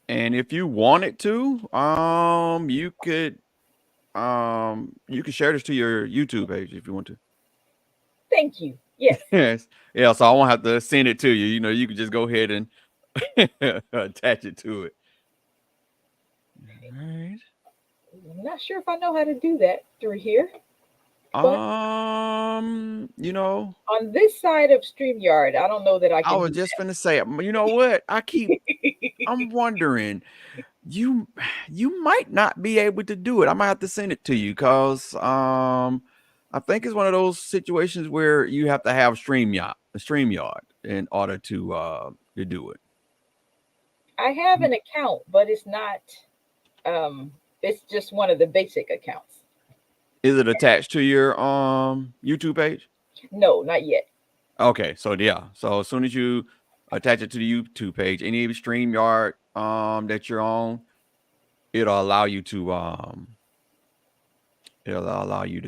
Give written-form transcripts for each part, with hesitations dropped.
And if you wanted to, you could share this to your YouTube page if you want to. Thank you. Yes. Yes. Yeah, so I won't have to send it to you. You can just go ahead and attach it to it. All right. I'm not sure if I know how to do that through here, but You know, on this side of StreamYard, I don't know that I I can was do just gonna say, you know what? that. I'm wondering, you you might not be able to do it. I might have to send it to you because I think it's one of those situations where you have to have StreamYard in order to do it. I have an account, but it's not. It's just one of the basic accounts. Is it attached to your YouTube page? No, not yet. Okay, so yeah. So as soon as you attach it to the YouTube page, any StreamYard that you're on, it'll allow you to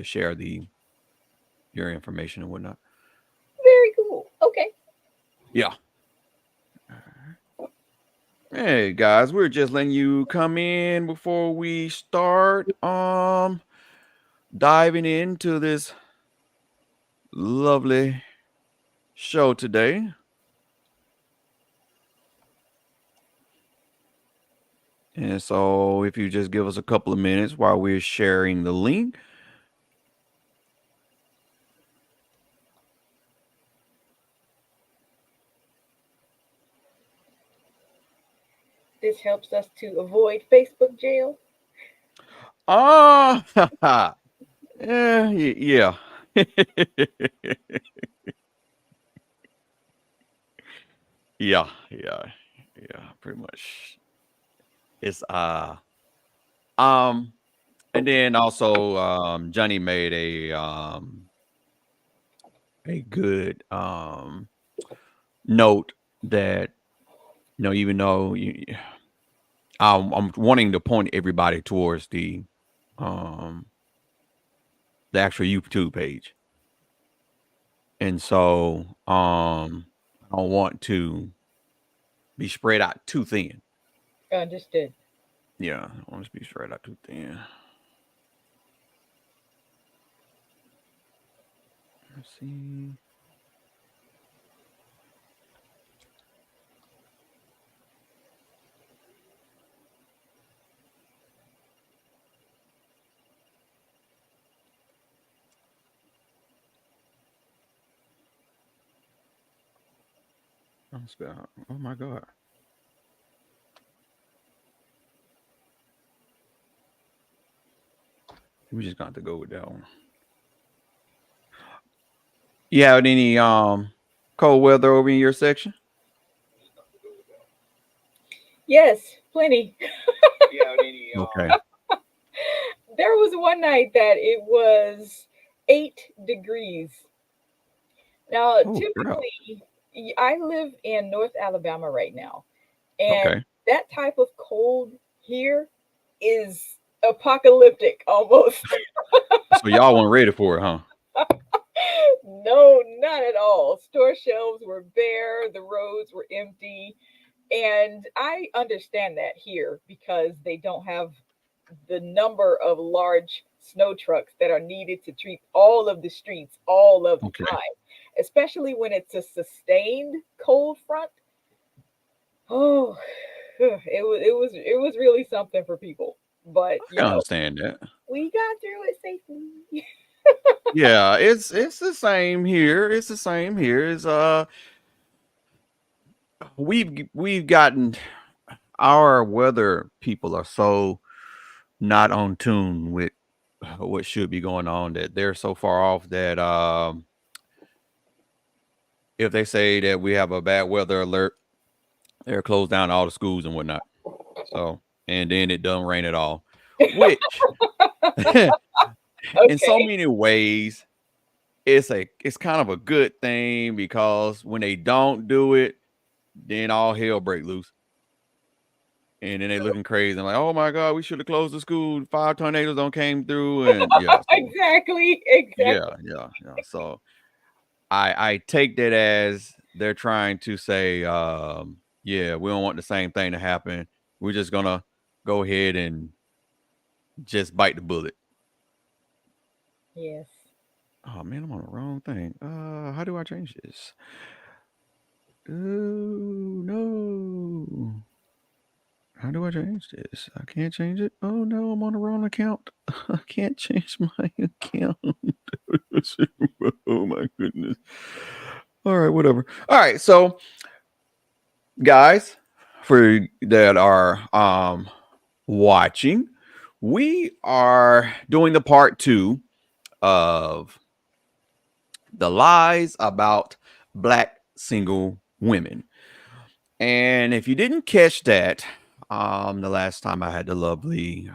share the your information and whatnot. Very cool. Okay. Yeah. Hey guys, we're just letting you come in before we start diving into this lovely show today. And so if you just give us a couple of minutes while we're sharing the link. This helps us to avoid Facebook jail. Oh, yeah. Yeah, yeah, yeah, pretty much. It's um and then also Johnny made a good note that even though I'm wanting to point everybody towards um the actual YouTube page. And so I don't want to be spread out too thin. Understood. Yeah, I want to be spread out too thin. Let's see. Oh my god. We just got to go with that one. You have any cold weather over in your section? Yes, plenty. Okay. There was one night that it was 8 degrees. Now, Oh crap. typically, I live in North Alabama right now, and Okay. that type of cold here is apocalyptic almost. So y'all weren't ready for it, huh? No, not at all. Store shelves were bare, the roads were empty. And I understand that here because they don't have the number of large snow trucks that are needed to treat all of the streets all of the Okay. time, especially when it's a sustained cold front. Oh, it was really something for people. But I can understand that. we got through it safely. Yeah, it's the same here. It's the same here. It's we've gotten our weather people are so not on tune with what should be going on that they're so far off that if they say that we have a bad weather alert, they're closed down all the schools and whatnot. So and then it doesn't rain at all, which in so Okay. many ways it's kind of a good thing because when they don't do it, then all hell break loose. And then they looking crazy and like, oh my god, we should have closed the school. 5 tornadoes don't came through, and yeah, so Exactly. yeah, Exactly. yeah, yeah. So I take that as they're trying to say, yeah, we don't want the same thing to happen. we're just gonna go ahead and just bite the bullet. Yes. Oh man, I'm on the wrong thing. How do I change this? Oh no. How do I change this? I can't change it. Oh no, I'm on the wrong account. I can't change my account. Oh my goodness. All right, whatever. All right, so guys, for that are watching, we are doing the part 2 of the lies about black single women. And if you didn't catch that, the last time I had the lovely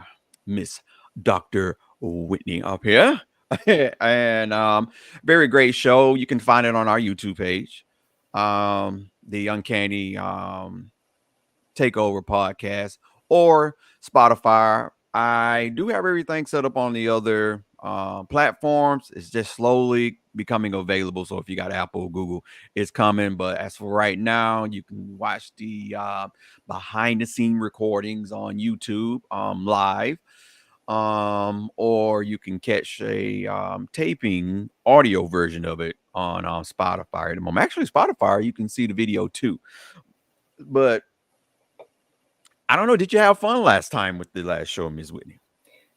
Miss Dr. Whitney up here. And very great show. You can find it on our YouTube page. The Uncanny Takeover podcast or Spotify. I do have everything set up on the other platforms. It's just slowly becoming available. So if you got Apple, Google, it's coming. But as for right now, you can watch the behind the scene recordings on YouTube live. Or you can catch a taping audio version of it on Spotify at the moment. Actually, Spotify, you can see the video too. But I don't know. Did you have fun last time with the last show, Ms. Whitney?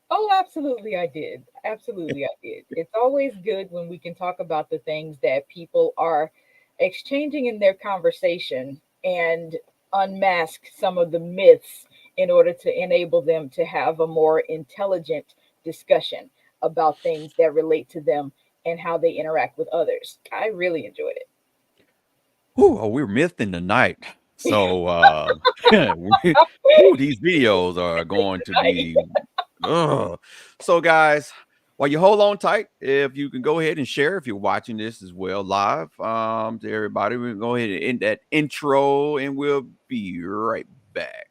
Oh, absolutely, I did. Absolutely, I did. It's always good when we can talk about the things that people are exchanging in their conversation and unmask some of the myths in order to enable them to have a more intelligent discussion about things that relate to them and how they interact with others. I really enjoyed Ooh, oh, we're mything tonight. it. So, these videos are going to be. Ugh. So, guys, while you hold on tight, if you can go ahead and share if you're watching this as well live to everybody, we'll go ahead and end that intro and we'll be right back.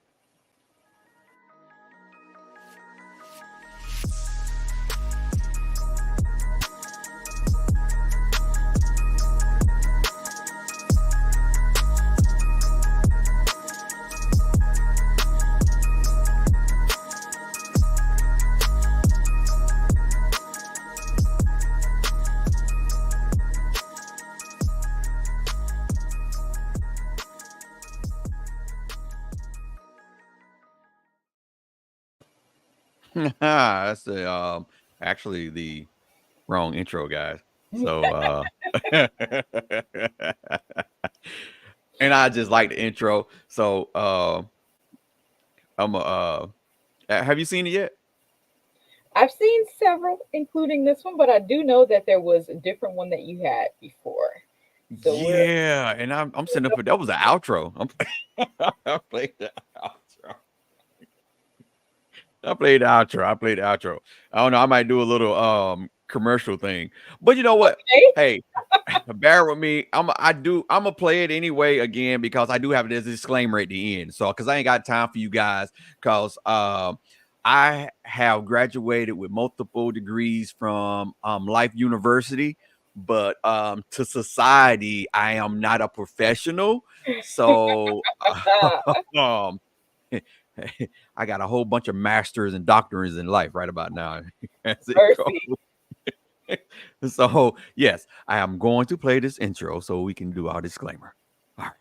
That's the actually the wrong intro, guys. So, and I just like the intro. So, I'm have you seen it yet? I've seen several, including this one, but I do know that there was a different one that you had before. So Yeah, and I'm sitting up. That was the outro. I played the outro. I played the outro. I played the outro. I don't know. I might do a little commercial thing, but you know what? okay. Hey, bear with me. I'm gonna play it anyway again because I do have this disclaimer at the end. So because I ain't got time for you guys because I have graduated with multiple degrees from Life University, but to society I am not a professional. So um I got a whole bunch of masters and doctorates in life right about now as it Mercy. goes. So, yes, I am going to play this intro so we can do our disclaimer. All right.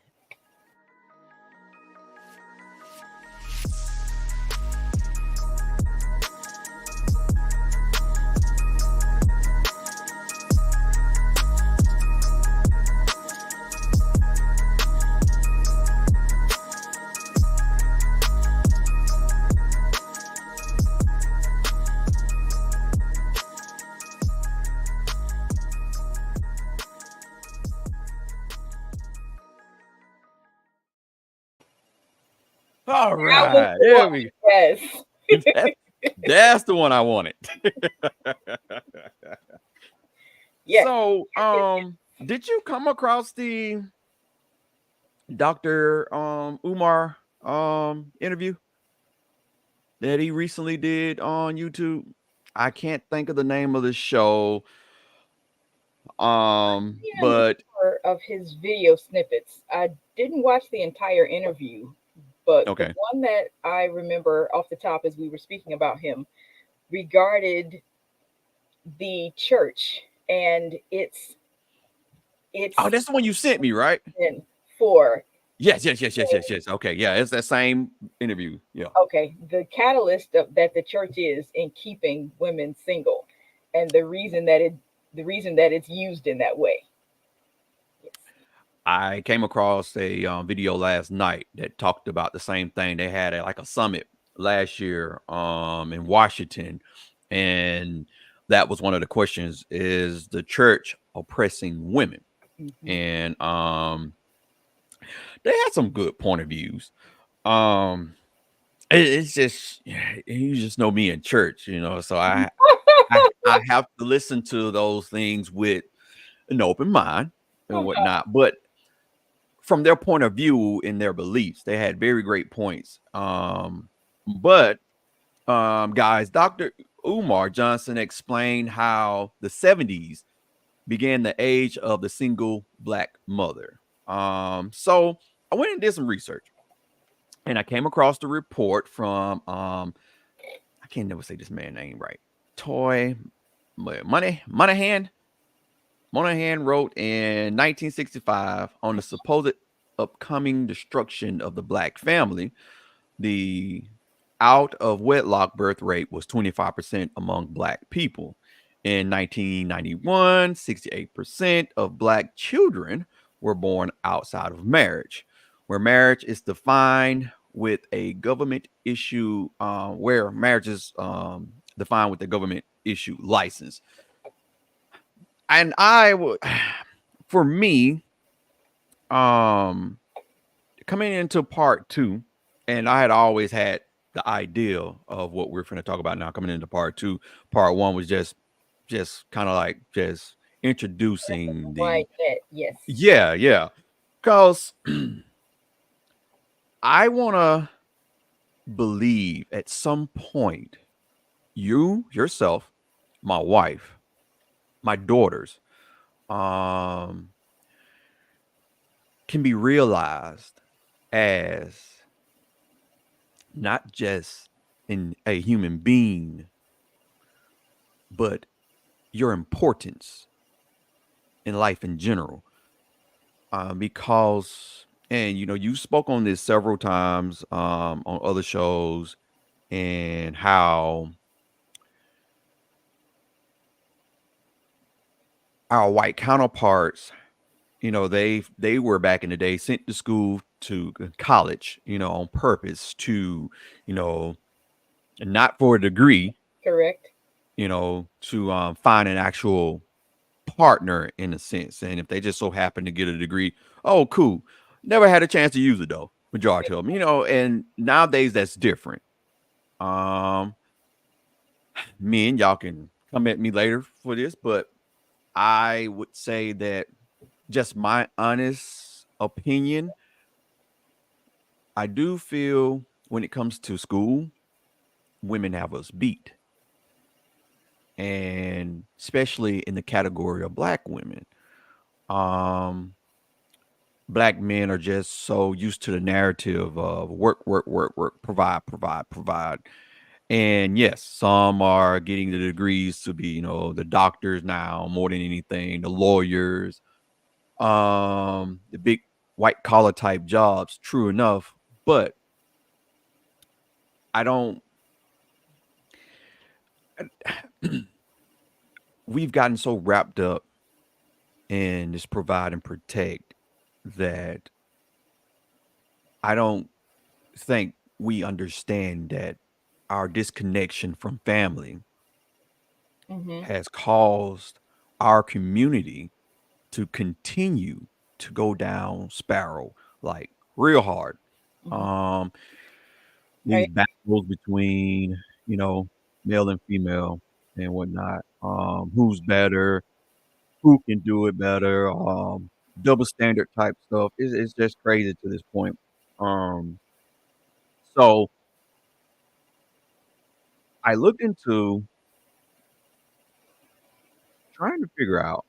All That was right. the There one. we Yes. go. That's the one I wanted. Yes. So, did you come across the Dr. Umar interview that he recently did on YouTube? I can't think of the name of the show. Yeah, a But number of his video snippets. I didn't watch the entire interview, But the Okay. one that I remember off the top as we were speaking about him regarded the church and Oh, its that's the one you sent me, right? reason for Yes, yes, yes, yes, yes, yes. Okay, yeah, it's that same interview. Yeah. okay, the catalyst that the church is in keeping women single, and the reason that it's used in that way. Yes. I came across a video last night that talked about the same thing. They had like a summit last year in Washington, and that was one of the questions: is the church oppressing women? Hmm. And they had some good point of views. Um, it's just you just know me in church, so I have to listen to those things with an open mind and whatnot. But from their point of view and their beliefs, they had very great points. But guys, Dr. Umar Johnson explained how the 70s began the age of the single black mother. So I went and did some research, and I came across the report from I can't never say this man name right. Toy Monahan wrote in 1965 on the supposed upcoming destruction of the black family. The out of wedlock birth rate was 25% among black people. In 1991, 68% of black children were born outside of marriage, where marriage is defined with a government issue, where marriage is defined with a government issue license. And I would, for me, um, coming into part two, and I had always had the idea of what we're going to talk about now. Coming into part two, part one was just kind of like just introducing the Right. That yes. yeah, because I want to believe at some point you yourself, my wife, my daughters, um, can be realized as not just in a human being, but your importance in life in general. Because, and you spoke on this several times on other shows, and how our white counterparts, they were back in the day sent to school to college, on purpose to, you know, not for a degree, Correct. to find an actual partner in a sense. And if they just so happen to get a degree, oh, cool. Never had a chance to use it though. Majority of them, and nowadays that's different. Um, Men, y'all can come at me later for this, but I would say that just my honest opinion, I do feel when it comes to school, women have us beat. And especially in the category of black women. Um, Black men are just so used to the narrative of work, work, work, work, provide, provide, provide. And yes, some are getting the degrees to be, the doctors now more than anything, the lawyers, the big white collar type jobs, true enough. But I don't we've gotten so wrapped up in this provide and protect that I don't think we understand that our disconnection from family Mm-hmm. has caused our community to continue to go down spiral like real hard. Mm-hmm. Um, these Right. battles between, you know, male and female and whatnot. Who's better, who can do it better, double standard type stuff. It's just crazy to this point. Um, so I looked into trying to figure out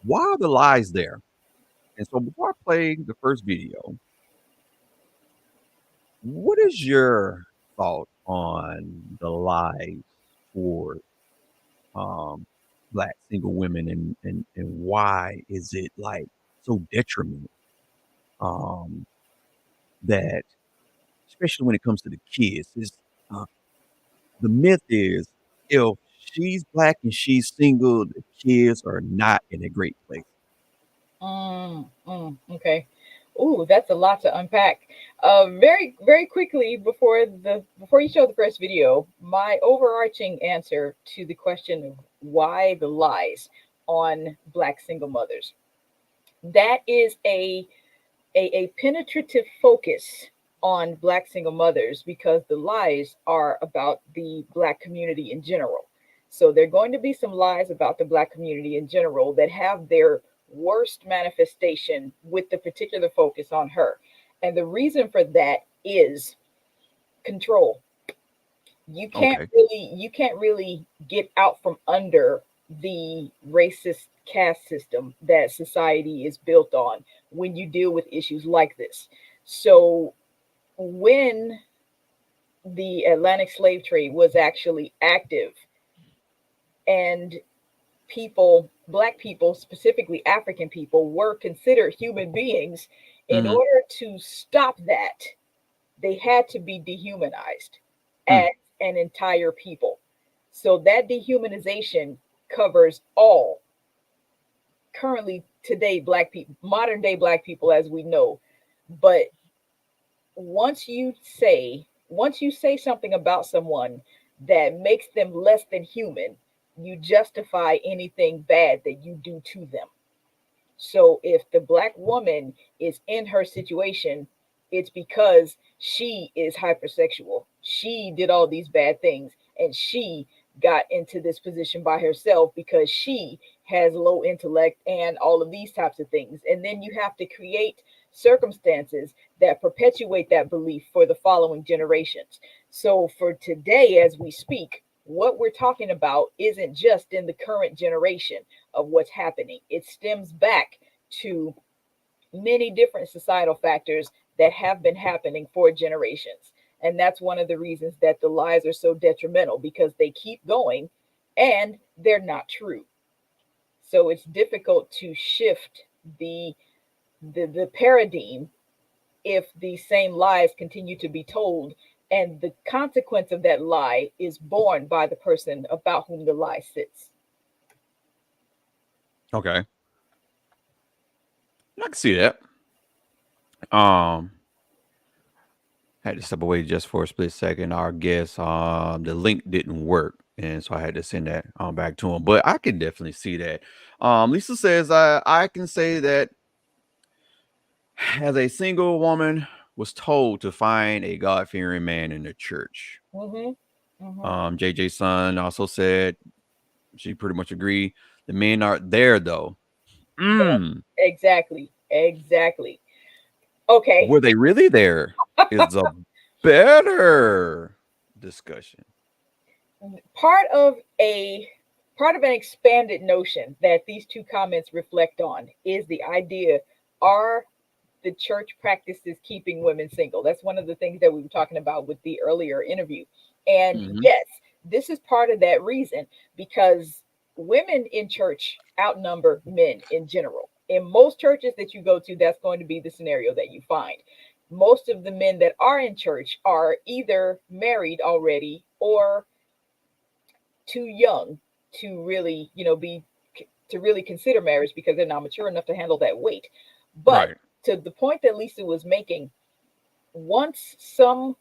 why are the lies there? And so before I play the first video, what is your thought on the lies for um, black single women, and why is it like so detrimental um, that, especially when it comes to the kids, is uh, the myth is if she's black and she's single, the kids are not in a great place. Okay. Ooh, that's a lot to unpack. Very, very quickly before you show the first video, my overarching answer to the question of why the lies on black single mothers. That is a penetrative focus on black single mothers because the lies are about the black community in general. So there are going to be some lies about the black community in general that have their worst manifestation with the particular focus on her. And the reason for that is control. Okay. You can't really get out from under the racist caste system that society is built on when you deal with issues like this. So when the Atlantic slave trade was actually active and black people, specifically African people, were considered human beings, in Hmm. order to stop that, they had to be dehumanized Hmm. as an entire people. So that dehumanization covers all currently today black people, modern day black people as we know. But once you say something about someone that makes them less than human, you justify anything bad that you do to them. So if the black woman is in her situation, it's because she is hypersexual. She did all these bad things and she got into this position by herself because she has low intellect and all of these types of things. And then you have to create circumstances that perpetuate that belief for the following generations. So for today, as we speak, what we're talking about isn't just in the current generation of what's happening. It stems back to many different societal factors that have been happening for generations. And that's one of the reasons that the lies are so detrimental because they keep going and they're not true. So it's difficult to shift the paradigm if the same lies continue to be told and the consequence of that lie is borne by the person about whom the lie sits. Okay. I can see that. Um, had to step away just for a split second. Our guest, the link didn't work, and so I had to send that back to him. But I can definitely see that. Lisa says I can say that as a single woman was told to find a God fearing man in the church. Mm-hmm. Mm-hmm. JJ's son also said she pretty much agreed. The men aren't there though. Mm, Exactly. Exactly. Okay. were they really there? Is a better discussion. part of a Part of an expanded notion that these two comments reflect on is the idea, are the church practices keeping women single? That's one of the things that we were talking about with the earlier interview. And Hmm. yes, this is part of that reason because women in church outnumber men in general. In most churches that you go to, that's going to be the scenario that you find. Most of the men that are in church are either married already or too young to really, be to really consider marriage because they're not mature enough to handle that weight. But Right. to the point that Lisa was making, once some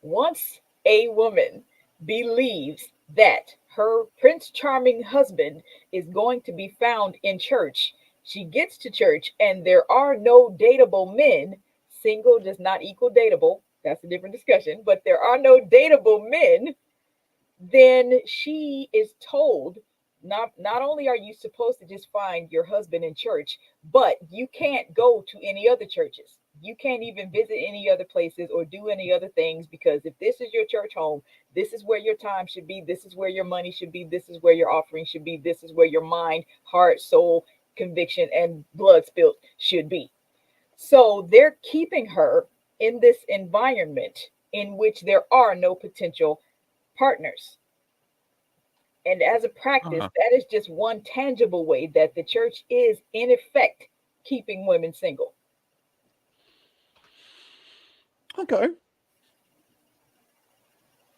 once a woman believes that her Prince Charming husband is going to be found in church, she gets to church and there are no dateable men. Single does not equal dateable. That's a different discussion, but there are no dateable men. Then she is told, not only are you supposed to just find your husband in church, but you can't go to any other churches. You can't even visit any other places or do any other things because if this is your church home, this is where your time should be, this is where your money should be, this is where your offering should be, this is where your mind, heart, soul, conviction and blood spilled should be. So they're keeping her in this environment in which there are no potential partners. And as a practice, Uh, that is just one tangible way that the church is, in effect, keeping women single. okay.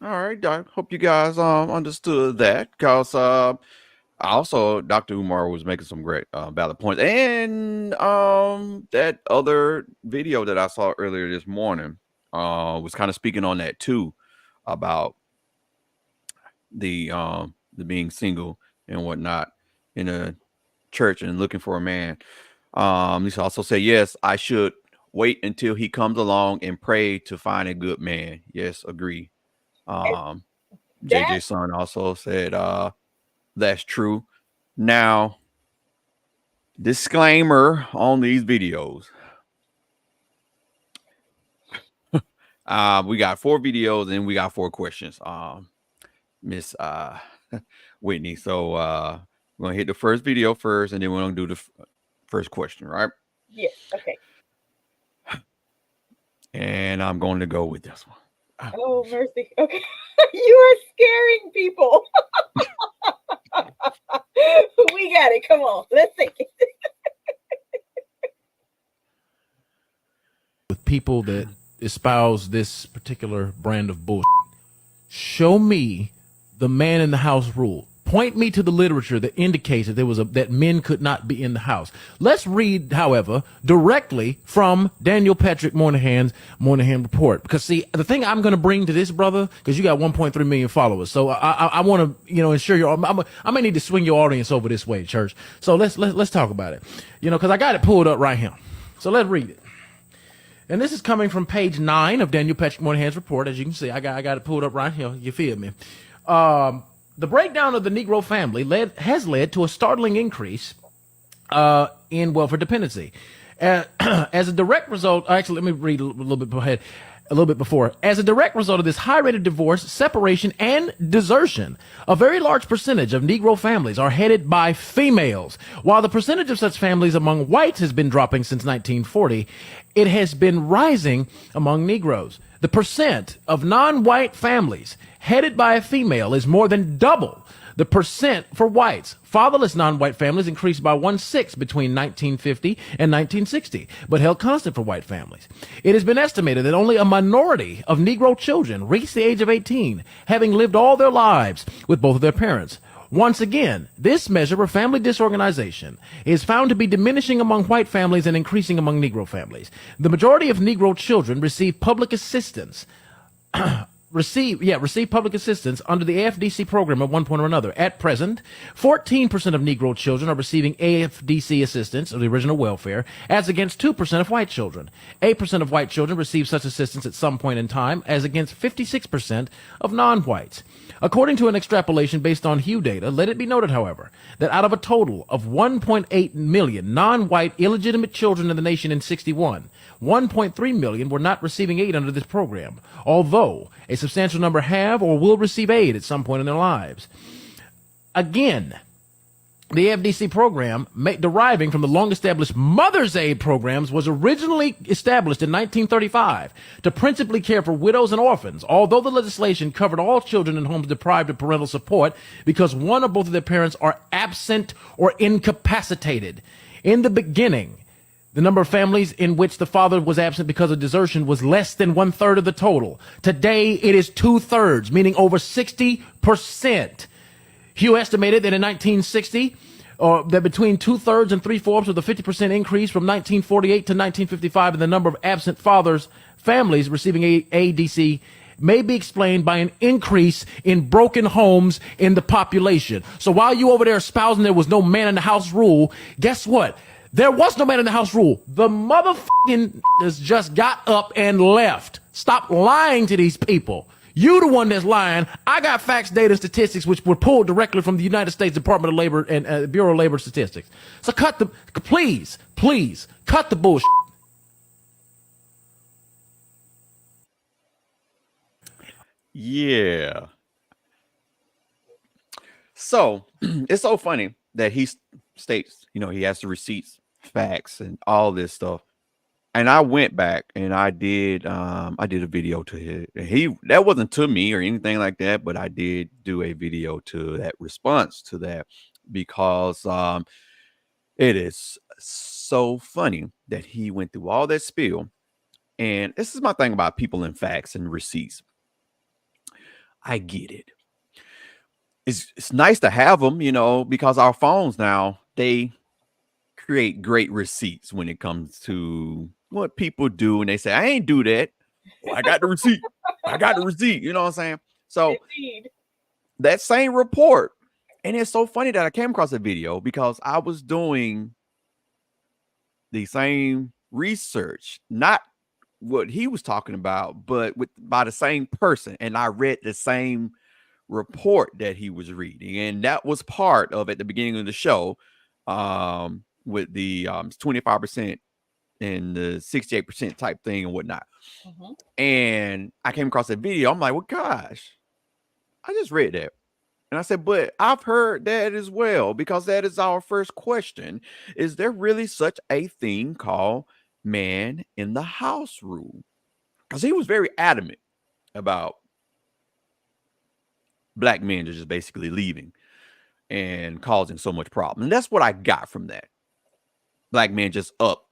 All right. I hope you guys understood that, because also Dr. Umar was making some great valid points, and that other video that I saw earlier this morning was kind of speaking on that too, about the being single and whatnot in a church and looking for a man. He also said, yes, I should wait until he comes along and pray to find a good man. Yes, agree. And Um, that JJ Son also said, that's true. Now, disclaimer on these videos. We got 4 videos and we got 4 questions. Miss Whitney. So we're gonna hit the first video first, and then we're gonna do the first question, right? yes, okay. And I'm going to go with this one. Oh mercy. Okay. You are scaring people. We got it. Come on. Let's take it. With people that espouse this particular brand of bullshit. Show me the man in the house rule. Point me to the literature that indicates that that men could not be in the house. Let's read, however, directly from Daniel Patrick Moynihan's Moynihan report. Because see, the thing I'm going to bring to this, brother, because you got 1.3 million followers, so I want to ensure I may need to swing your audience over this way, church. So let's talk about it. Because I got it pulled up right here. So let's read it. And this is coming from page 9 of Daniel Patrick Moynihan's report. As you can see, I got it pulled up right here. You feel me? The breakdown of the Negro family has led to a startling increase in welfare dependency. As a direct result, actually, let me read a little bit ahead. A little bit before. As a direct result of this high rate of divorce, separation, and desertion, a very large percentage of Negro families are headed by females. While the percentage of such families among whites has been dropping since 1940, it has been rising among Negroes. The percent of non-white families headed by a female is more than double the percent for whites. Fatherless non-white families increased by 1/6 between 1950 and 1960, but held constant for white families. It has been estimated that only a minority of Negro children reach the age of 18, having lived all their lives with both of their parents. Once again, this measure of family disorganization is found to be diminishing among white families and increasing among Negro families. The majority of Negro children receive public assistance receive public assistance under the AFDC program at one point or another. At present, 14% of Negro children are receiving AFDC assistance, or the original welfare, as against 2% of white children. 8% of white children receive such assistance at some point in time, as against 56% of non-whites. According to an extrapolation based on Hugh data, let it be noted, however, that out of a total of 1.8 million non-white illegitimate children in the nation in 61, 1.3 million were not receiving aid under this program, although a substantial number have or will receive aid at some point in their lives. Again, the FDC program, deriving from the long-established Mother's Aid programs, was originally established in 1935 to principally care for widows and orphans, although the legislation covered all children in homes deprived of parental support because one or both of their parents are absent or incapacitated. In the beginning, the number of families in which the father was absent because of desertion was less than 1/3 of the total. Today, it is 2/3, meaning over 60%. Hugh estimated that in 1960, that between 2/3 and 3/4 of the 50% increase from 1948 to 1955 in the number of absent fathers families receiving ADC may be explained by an increase in broken homes in the population. So while you over there espousing there was no man in the house rule, guess what? There was no man in the house rule. The motherfucking has just got up and left. Stop lying to these people. You the one that's lying. I got facts, data, and statistics which were pulled directly from the United States Department of Labor and Bureau of Labor Statistics. So please, cut the bullshit. Yeah. So it's so funny that he states, he has the receipts, facts, and all this stuff. And I went back and I did a video to him. He that wasn't to me or anything like that, but I did do a video to that response to that because it is so funny that he went through all that spiel. And this is my thing about people and facts and receipts. I get it. It's nice to have them, because our phones now, they create great receipts when it comes to what people do. And they say, I ain't do that. Well, I got the receipt. I got the receipt. You know what I'm saying? So Indeed. that same report, and it's so funny that I came across a video because I was doing the same research, not what he was talking about, but by the same person. And I read the same report that he was reading. And that was part of at the beginning of the show, with the 25% and the 68% type thing and whatnot. Mhm. And I came across that video. I'm like, well, gosh, I just read that. And I said, but I've heard that as well, because that is our first question. Is there really such a thing called man in the house rule? Because he was very adamant about black men just basically leaving and causing so much problem. And that's what I got from that. Black men just up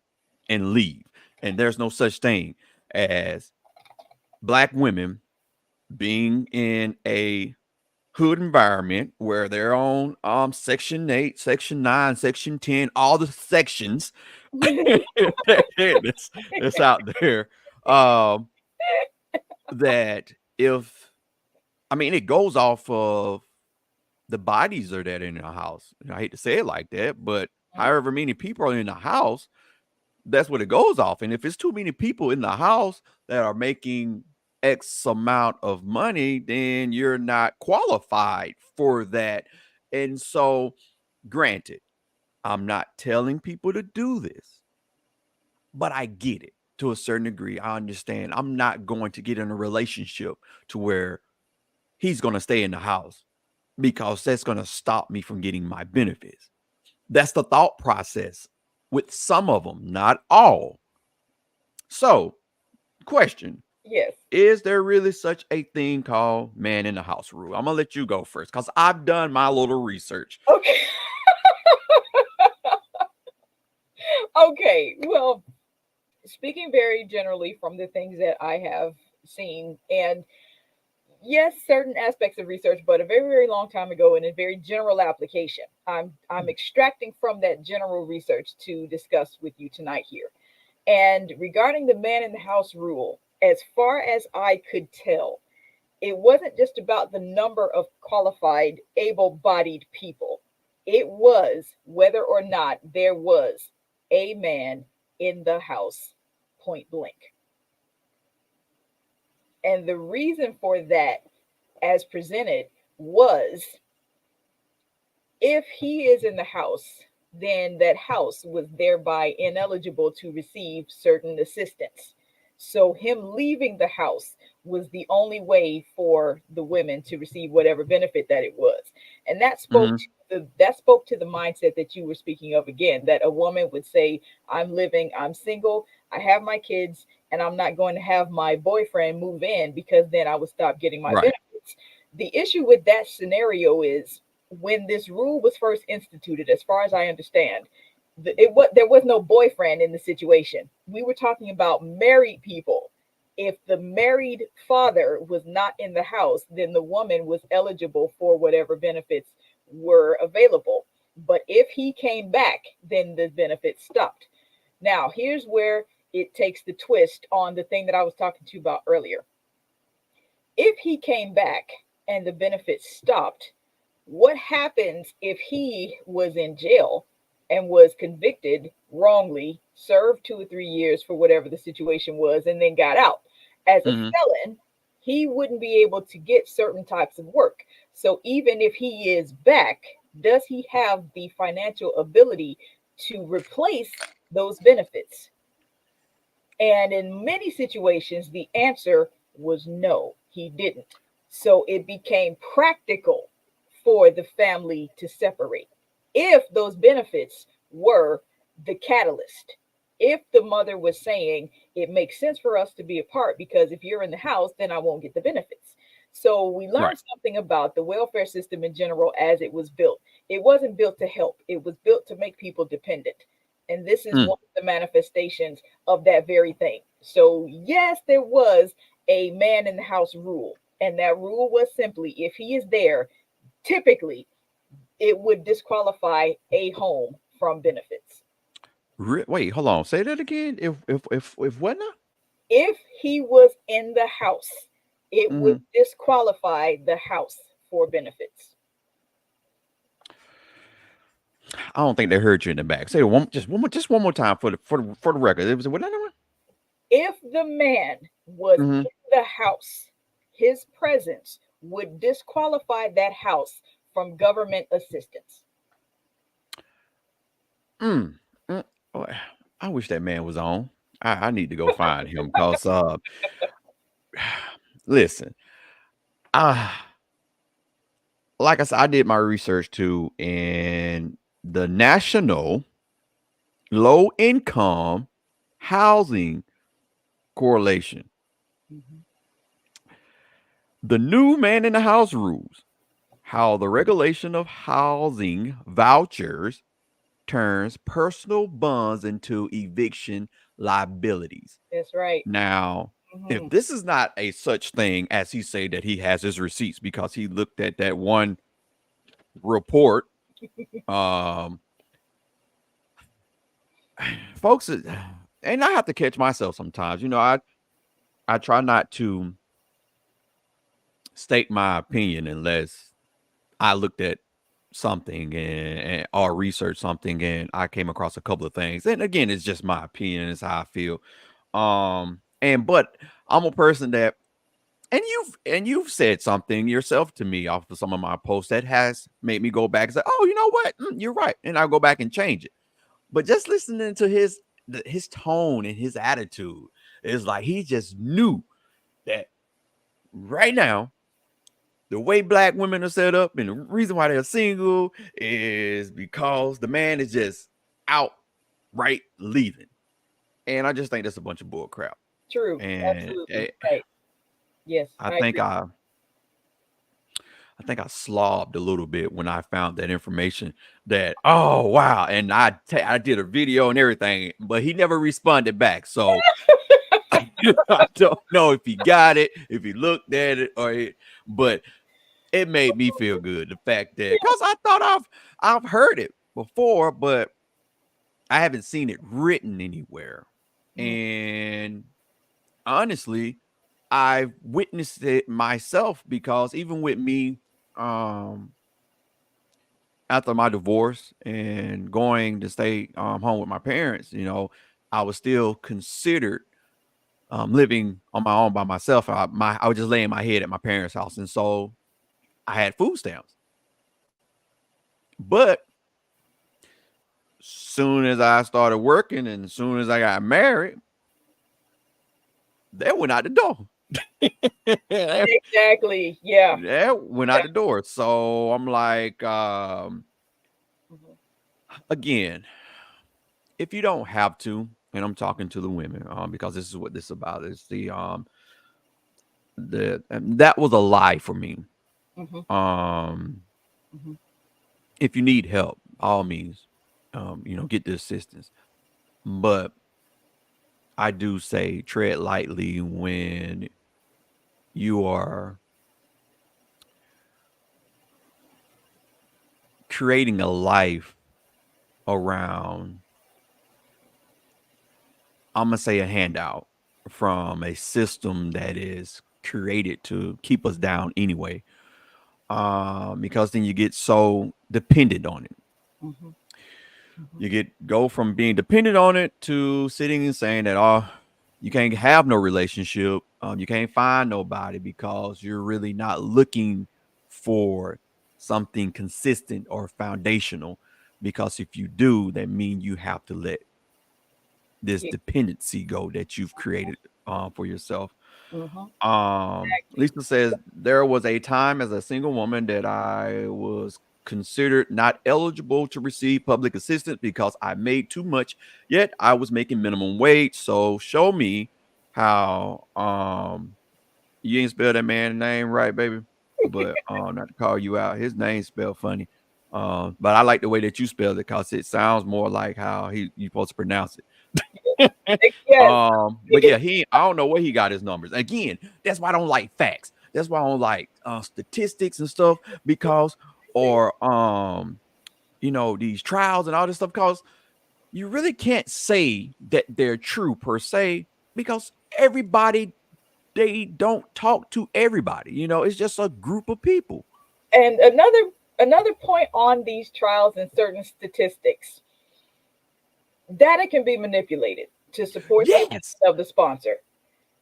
and leave. And there's no such thing as black women being in a hood environment where they're on section 8, section 9, section 10, all the sections that's out there. That if it goes off of the bodies are that in the house. I hate to say it like that, but however many people are in the house, that's what it goes off. And if it's too many people in the house that are making X amount of money, then you're not qualified for that. And so, granted, I'm not telling people to do this, but I get it to a certain degree. I understand. I'm not going to get in a relationship to where he's going to stay in the house because that's going to stop me from getting my benefits. That's the thought process with some of them, not all. So, question. Yes. Is there really such a thing called man in the house rule? I'm going to let you go first because I've done my little research. Okay. Okay. Well, speaking very generally from the things that I have seen, and yes, certain aspects of research, but a very, very long time ago in a very general application. I'm extracting from that general research to discuss with you tonight here. And regarding the man in the house rule, as far as I could tell, it wasn't just about the number of qualified, able-bodied people. It was whether or not there was a man in the house, point blank. And the reason for that, as presented, was if he is in the house, then that house was thereby ineligible to receive certain assistance. So him leaving the house was the only way for the women to receive whatever benefit that it was. And that spoke Mhm. to the mindset that you were speaking of again, that a woman would say, I'm single, I have my kids, and I'm not going to have my boyfriend move in because then I would stop getting my Right. benefits. The issue with that scenario is when this rule was first instituted, as far as I understand, there was no boyfriend in the situation. We were talking about married people. If the married father was not in the house, then the woman was eligible for whatever benefits were available. But if he came back, then the benefits stopped. Now, here's where it takes the twist on the thing that I was talking to you about earlier. If he came back and the benefits stopped, what happens if he was in jail and was convicted wrongly, served 2 or 3 years for whatever the situation was, and then got out? As a Mhm. felon, he wouldn't be able to get certain types of work. So even if he is back, does he have the financial ability to replace those benefits? And in many situations, the answer was no, he didn't. So it became practical for the family to separate. if those benefits were the catalyst. If the mother was saying, it makes sense for us to be apart because if you're in the house, then I won't get the benefits. So we Right. learned something about the welfare system in general as it was built. It wasn't built to help, it was built to make people dependent. And this is Mm. one of the manifestations of that very thing. So, yes, there was a man in the house rule. And that rule was simply if he is there, typically it would disqualify a home from benefits. Wait, hold on. Say that again. If what now? If he was in the house, it would Hmm. disqualify the house for benefits. I don't think they heard you in the back. Say it just one more time for the record. It was what number? If the man was Mm-hmm. in the house, his presence would disqualify that house from government assistance. Mm. Mm. Oh, I wish that man was on. I need to go find him because listen, uh like I said, I did my research too, and the national low income housing correlation, Mhm. the new man in the house rules, how the regulation of housing vouchers turns personal bonds into eviction liabilities. That's right. Now, if Hmm. this is not a such thing as he say that he has his receipts because he looked at that one report, um, folks, and I have to catch myself sometimes. I try not to state my opinion unless I looked at something and or researched something and I came across a couple of things. And again, it's just my opinion, it's how I feel. And but I'm a person that and you've said something yourself to me off of some of my posts that has made me go back and say, "Oh, you know what? You're right." And I'll go back and change it. But just listening to his tone and his attitude is like he just knew that right now the way black women are set up and the reason why they're single is because the man is just outright leaving. And I just think that's a bunch of bull crap. True. And Absolutely. Right. Yes, I I think agree. I slobbed a little bit when I found that information that oh wow, and I did a video and everything, but he never responded back. So I don't know if he got it, if he looked at it, but it made me feel good. The fact that because I thought I've heard it before, but I haven't seen it written anywhere. Mm, And honestly, I've witnessed it myself because even with me, um, after my divorce and going to stay home with my parents, I was still considered living on my own by myself. I would just lay in my head at my parents' house, and so I had food stamps. But soon as I started working and as soon as I got married, that went out the door. that, exactly. Yeah. that went Yeah. out the door. So I'm like, Mhm. again, if you don't have to, and I'm talking to the women, because this is what this is about. Is the that was a lie for me. Mhm. Um, Mhm. if you need help, all means, get the assistance. But I do say tread lightly when you are creating a life around, I'm gonna say a handout from a system that is created to keep us down anyway. Because then you get so dependent on it. Mhm. Mhm. You go from being dependent on it to sitting and saying that you can't have no relationship, you can't find nobody because you're really not looking for something consistent or foundational. Because if you do, that means you have to let this Yeah. dependency go that you've created for yourself. Mhm. Lisa says there was a time as a single woman that I was considered not eligible to receive public assistance because I made too much, yet I was making minimum wage. So show me how you ain't spell that man's name right, baby. But not to call you out. His name spelled funny. But I like the way that you spelled it because it sounds more like how you supposed to pronounce it. Yes. But yeah, I don't know where he got his numbers. Again, that's why I don't like facts. That's why I don't like statistics and stuff because or these trials and all this stuff because you really can't say that they're true per se because everybody they don't talk to everybody. It's just a group of people. And another point on these trials and certain statistics, data can be manipulated to support the Yes. of the sponsor. Yes.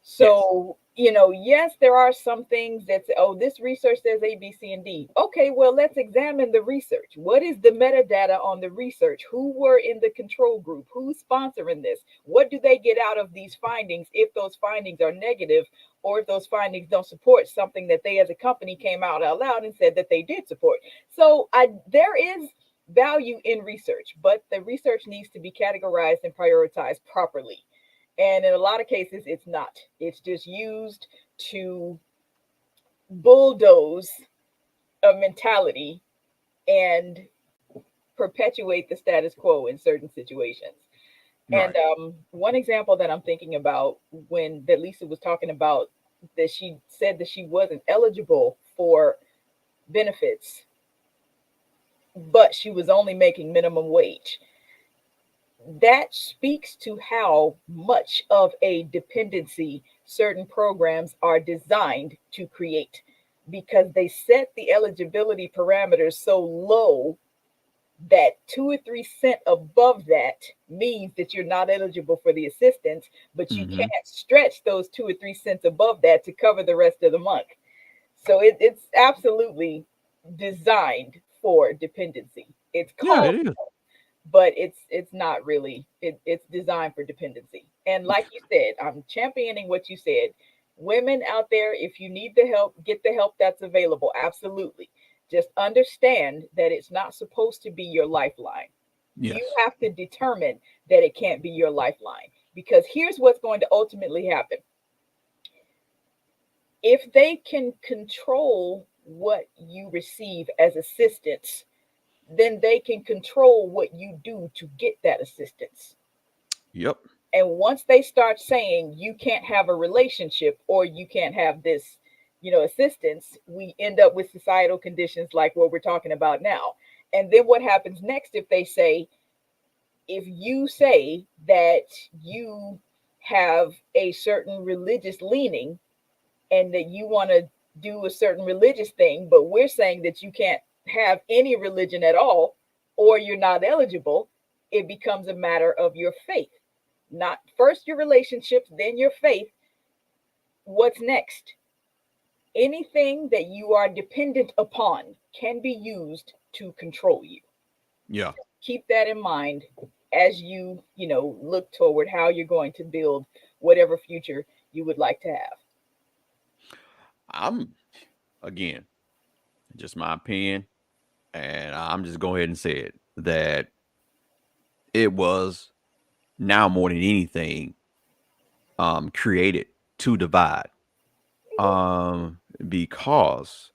So, yes, there are some things that say, oh, this research says A, B, C, and D. Okay, well, let's examine the research. What is the metadata on the research? Who were in the control group? Who's sponsoring this? What do they get out of these findings if those findings are negative or if those findings don't support something that they as a company came out loud and said that they did support? So there is value in research, but the research needs to be categorized and prioritized properly. And in a lot of cases, it's not. It's just used to bulldoze a mentality and perpetuate the status quo in certain situations. Right. And one example that I'm thinking about when that Lisa was talking about that she said that she wasn't eligible for benefits, but she was only making minimum wage. That speaks to how much of a dependency certain programs are designed to create because they set the eligibility parameters so low that 2 or 3 cents above that means that you're not eligible for the assistance, but you Mm-hmm. can't stretch those 2 or 3 cents above that to cover the rest of the month. So it's absolutely designed for dependency. It's Yeah, called, it is. but it's not really. It's designed for dependency. And like you said, I'm championing what you said. Women out there, if you need the help, get the help that's available. Absolutely. Just understand that it's not supposed to be your lifeline. You Yes. have to determine that it can't be your lifeline because here's what's going to ultimately happen. If they can control what you receive as assistance, then they can control what you do to get that assistance. Yep. And once they start saying you can't have a relationship or you can't have this, assistance, we end up with societal conditions like what we're talking about now. And then what happens next if you say that you have a certain religious leaning and that you want to do a certain religious thing, but we're saying that you can't have any religion at all or you're not eligible, it becomes a matter of your faith. Not first your relationships, then your faith. What's next? Anything that you are dependent upon can be used to control you. Yeah. Keep that in mind as look toward how you're going to build whatever future you would like to have. I'm again, just my opinion, and I'm just go ahead and say it that it was now more than anything created to divide. Because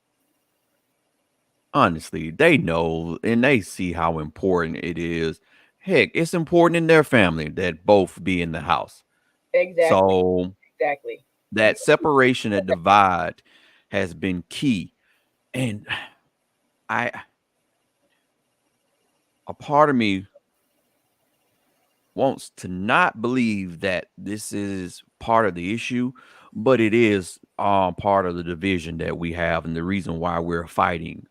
honestly, they know and they see how important it is. Heck, it's important in their family that both be in the house. Exactly. So Exactly. You that separation, that divide has been key. And I a part of me wants to not believe that this is part of the issue, but it is part of the division that we have and the reason why we're fighting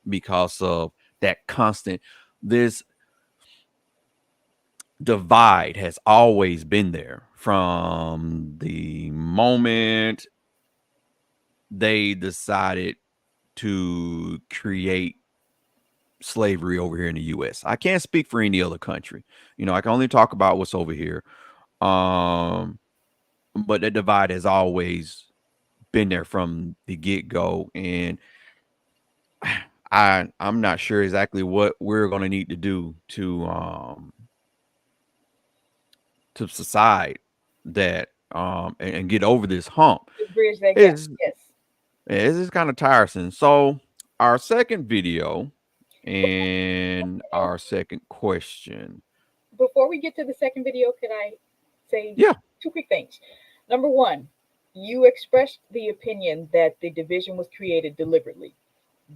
because of that constant this divide has always been there from the moment they decided to create slavery over here in the US. I can't speak for any other country. I can only talk about what's over here. Um, but that divide has always been there from the get go. And I'm not sure exactly what we're going to need to do to decide that and get over this hump. To bridge that gap. Is Yes. this is kind of tiresome. So our second video and our second question. Before we get to the second video, can I say Yeah, two quick things? Number one, you expressed the opinion that the division was created deliberately.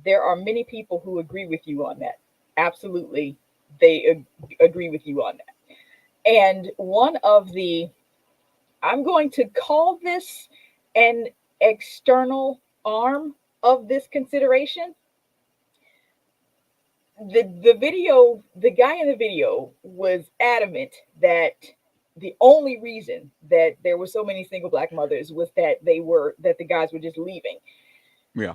There are many people who agree with you on that. Absolutely, they agree with you on that. And one of the, I'm going to call this an external arm of this consideration. The guy in the video was adamant that the only reason that there were so many single black mothers was that the guys were just leaving. yeah,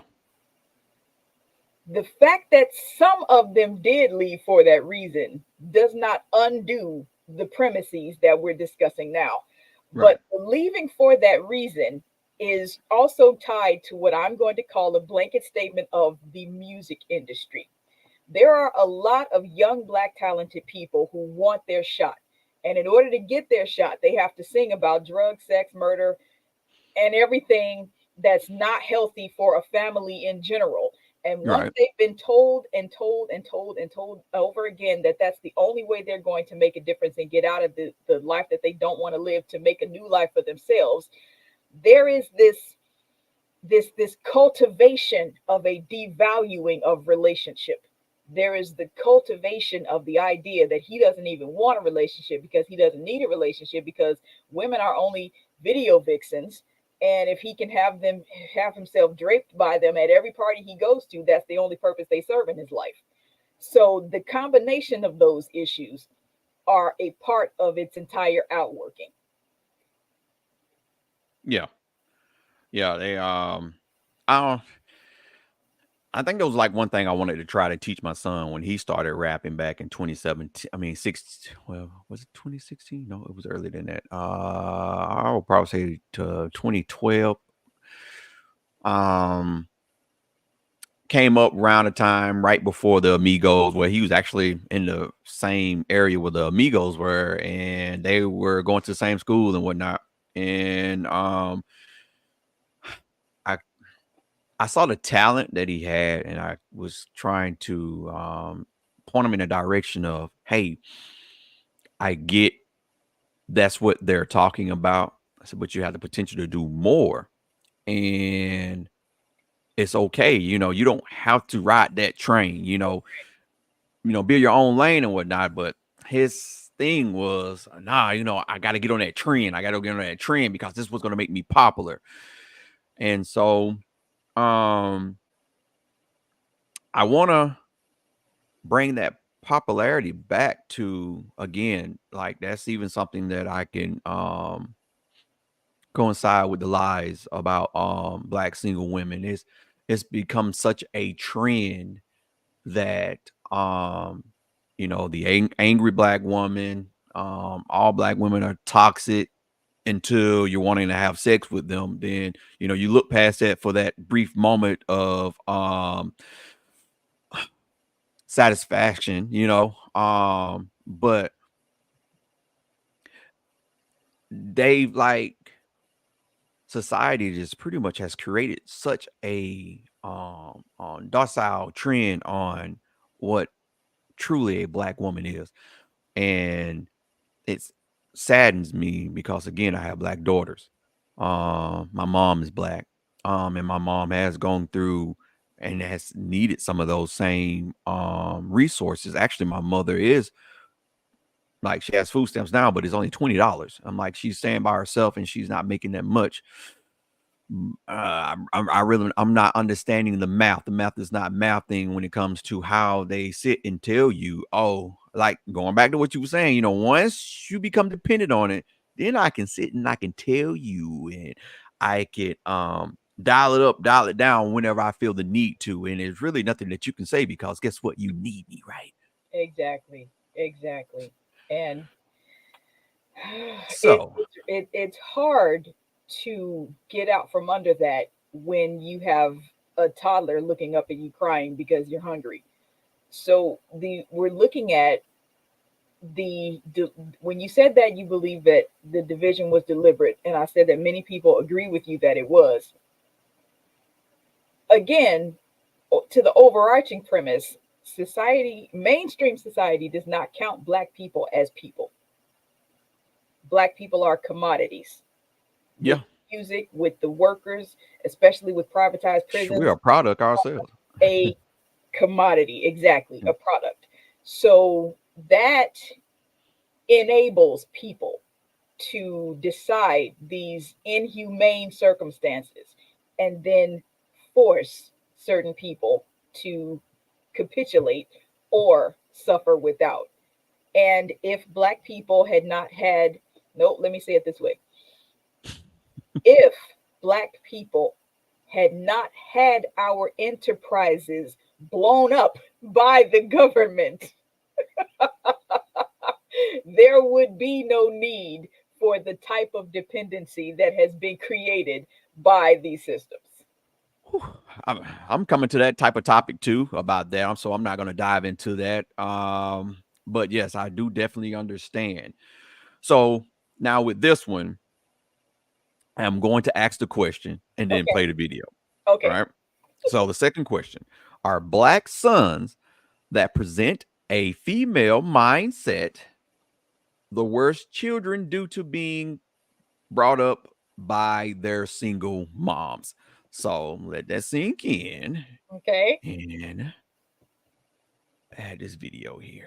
The fact that some of them did leave for that reason does not undo the premises that we're discussing now. right, But leaving for that reason is also tied to what I'm going to call a blanket statement of the music industry. There are a lot of young black talented people who want their shot. And in order to get their shot, they have to sing about drugs, sex, murder, and everything that's not healthy for a family in general. And once right. they've been told and told and told and told over again that that's the only way they're going to make a difference and get out of the life that they don't want to live to make a new life for themselves, there is this cultivation of a devaluing of relationship. There is the cultivation of the idea that he doesn't even want a relationship because he doesn't need a relationship because women are only video vixens, and if he can have himself draped by them at every party he goes to, that's the only purpose they serve in his life. So the combination of those issues are a part of its entire outworking. Yeah, yeah. I don't. I think it was like one thing I wanted to try to teach my son when he started rapping back in 2017. I mean, well, was it 2016? No, it was earlier than that. I would probably say to 2012. Um, came up around the time right before the Amigos, where he was actually in the same area where the Amigos were, and they were going to the same school and whatnot. And I I saw the talent that he had, and I was trying to point him in a direction of, hey, I get that's what they're talking about. I said, but you have the potential to do more, and it's okay. You don't have to ride that train. Build your own lane and whatnot. But his thing was, nah, I got to get on that trend. I got to get on that trend because this was going to make me popular. And so, um, I want to bring that popularity back to again, like that's even something that I can coincide with the lies about black single women. It's become such a trend that the angry black woman, all black women are toxic until you're wanting to have sex with them. Then you look past that for that brief moment of satisfaction, but they like society just pretty much has created such a on docile trend on what truly a black woman is. And it saddens me because again, I have black daughters. My mom is black. And my mom has gone through and has needed some of those same resources. Actually, my mother is like she has food stamps now, but it's only $20. I'm like, she's staying by herself and she's not making that much. I'm not understanding the math. The math is not mathing when it comes to how they sit and tell you, oh, like going back to what you were saying, once you become dependent on it, then I can sit and I can tell you and I can dial it up, dial it down whenever I feel the need to. And there's really nothing that you can say because guess what? You need me, right? Exactly. Exactly. And So it's hard to get out from under that when you have a toddler looking up at you crying because you're hungry. So we're looking at when you said that you believe that the division was deliberate, and I said that many people agree with you that it was. Again, to the overarching premise, mainstream society does not count Black people as people. Black people are commodities. Yeah. With music, with the workers, especially with privatized prisons. We're a product ourselves. A commodity, exactly, a product. So that enables people to decide these inhumane circumstances and then force certain people to capitulate or suffer without. And if Black people had not had, no, let me say it this way. If Black people had not had our enterprises blown up by the government, there would be no need for the type of dependency that has been created by these systems. I'm coming to that type of topic too about that. So I'm not going to dive into that. But yes, I do definitely understand. So now with this one, I'm going to ask the question and then play the video. Okay. All right. So the second question: are Black sons that present a female mindset the worst children due to being brought up by their single moms? So let that sink in. Okay. And add this video here.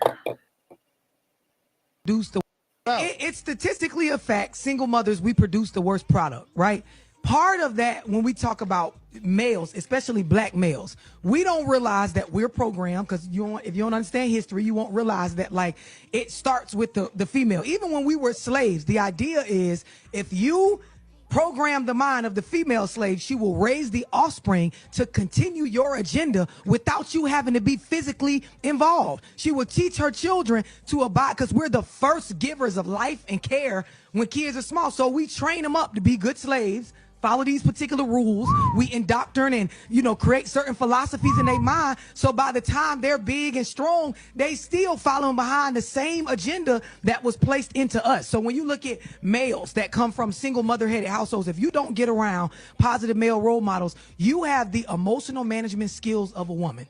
It's statistically a fact, single mothers, we produce the worst product, right? Part of that, when we talk about males, especially Black males, we don't realize that we're programmed, because if you don't understand history, you won't realize that, like, it starts with the female. Even when we were slaves, the idea is if you program the mind of the female slave, she will raise the offspring to continue your agenda without you having to be physically involved. She will teach her children to abide, because we're the first givers of life and care when kids are small. So we train them up to be good slaves, follow these particular rules. We indoctrinate and, create certain philosophies in their mind. So by the time they're big and strong, they still following behind the same agenda that was placed into us. So when you look at males that come from single mother-headed households, if you don't get around positive male role models, you have the emotional management skills of a woman.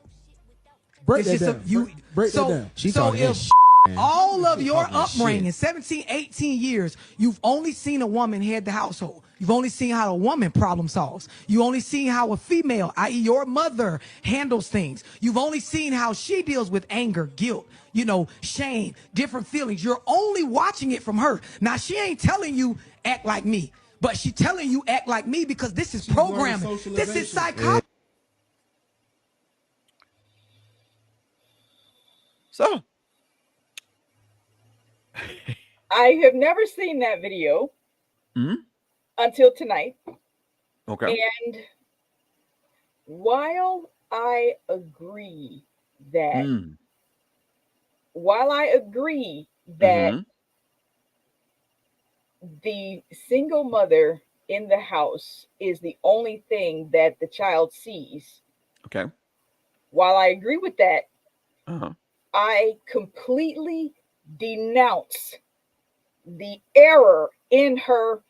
Break that down. Break that down. She talking that shit. All of your upbringing, 17, 18 years, you've only seen a woman head the household. You've only seen how a woman problem solves. You only seen how a female, i.e. your mother, handles things. You've only seen how she deals with anger, guilt, shame, different feelings. You're only watching it from her. Now, she ain't telling you act like me, but she telling you act like me because this is programming. This is psychology. So I have never seen that video until tonight. Okay. And while I agree that the single mother in the house is the only thing that the child sees. Okay. While I agree with that, Uh-huh. I completely denounce the error in her.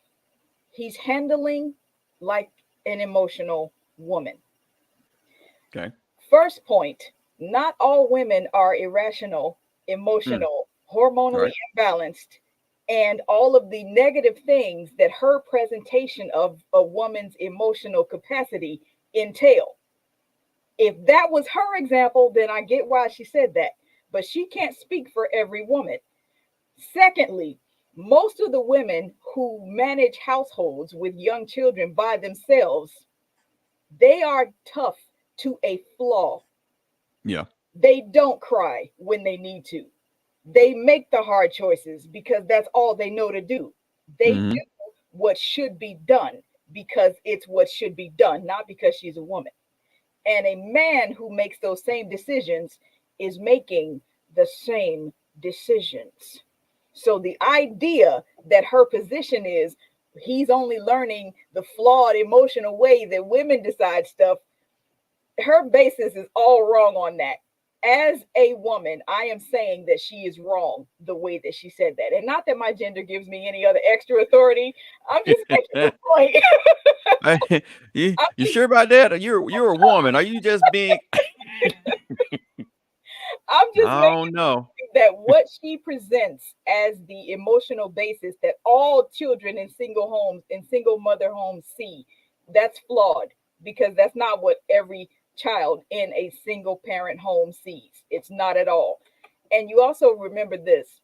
He's handling like an emotional woman. Okay. First point, not all women are irrational, emotional, hormonally imbalanced, and all of the negative things that her presentation of a woman's emotional capacity entail. If that was her example, then I get why she said that, but she can't speak for every woman. Secondly, most of the women who manage households with young children by themselves, they are tough to a flaw. Yeah. They don't cry when they need to. They make the hard choices because that's all they know to do. They do what should be done because it's what should be done, not because she's a woman. And a man who makes those same decisions is making the same decisions. So the idea that her position is he's only learning the flawed emotional way that women decide stuff, her basis is all wrong on that. As a woman, I am saying that she is wrong the way that she said that. And not that my gender gives me any other extra authority. I'm just making the point. You sure about that? Or you're a woman. Are you just being I'm just I making don't know. that what she presents as the emotional basis that all children in single homes, in single mother homes see, that's flawed, because that's not what every child in a single parent home sees. It's not at all. And you also remember this: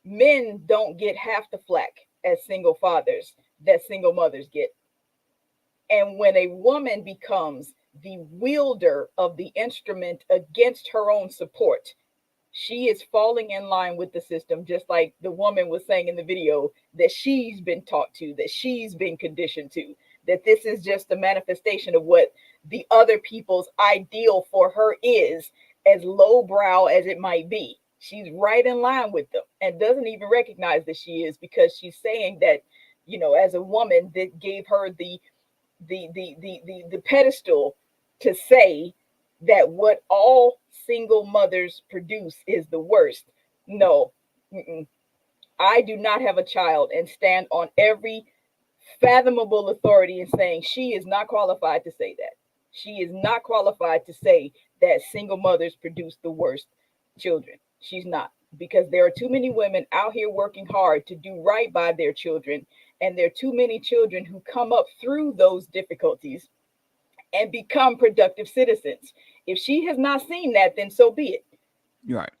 men don't get half the flack as single fathers that single mothers get. And when a woman becomes the wielder of the instrument against her own support, she is falling in line with the system, just like the woman was saying in the video that she's been taught to, that she's been conditioned to, that this is just a manifestation of what the other people's ideal for her is, as lowbrow as it might be. She's right in line with them and doesn't even recognize that she is, because she's saying that, as a woman, that gave her the pedestal to say that what all single mothers produce is the worst. No, I do not have a child and stand on every fathomable authority in saying she is not qualified to say that. She is not qualified to say that single mothers produce the worst children. She's not, because there are too many women out here working hard to do right by their children, and there are too many children who come up through those difficulties and become productive citizens. If she has not seen that, then so be it. You're right.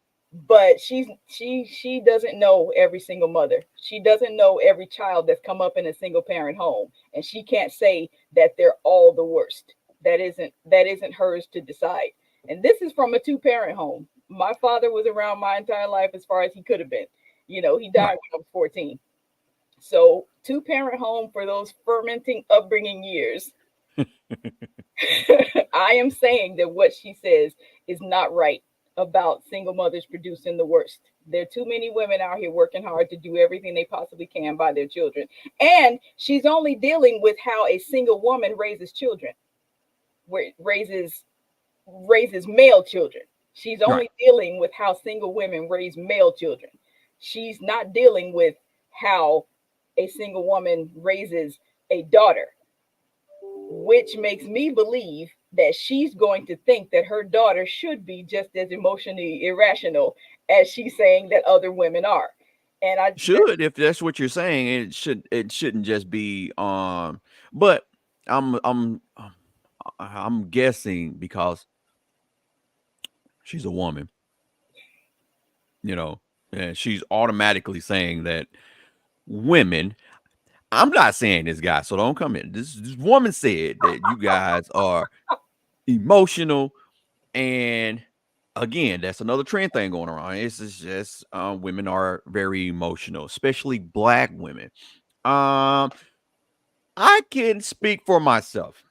But she doesn't know every single mother. She doesn't know every child that's come up in a single parent home, and she can't say that they're all the worst. That isn't hers to decide. And this is from a two-parent home. My father was around my entire life as far as he could have been. He died when I was 14. So two-parent home for those fermenting upbringing years. I am saying that what she says is not right about single mothers producing the worst. There are too many women out here working hard to do everything they possibly can by their children. And she's only dealing with how a single woman raises children, where raises male children. She's only dealing with how single women raise male children. She's not dealing with how a single woman raises a daughter, which makes me believe that she's going to think that her daughter should be just as emotionally irrational as she's saying that other women are. And I Should, if that's what you're saying, it shouldn't just be but I'm guessing because she's a woman, and she's automatically saying that women, I'm not saying this guy, so don't come in. This woman said that you guys are emotional, and again, that's another trend thing going around. It's just women are very emotional, especially black women. Um, I can speak for myself,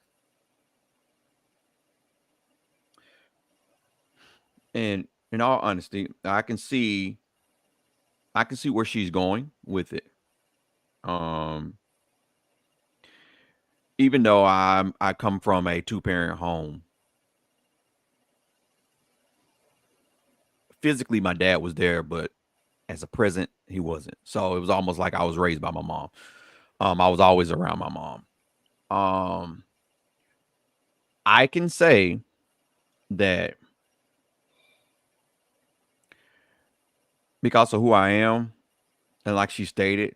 and in all honesty, I can see where she's going with it. Um, even though I come from a two-parent home, physically my dad was there, but as a present, he wasn't. So it was almost like I was raised by my mom. I was always around my mom. Um, I can say that because of who I am, and like she stated,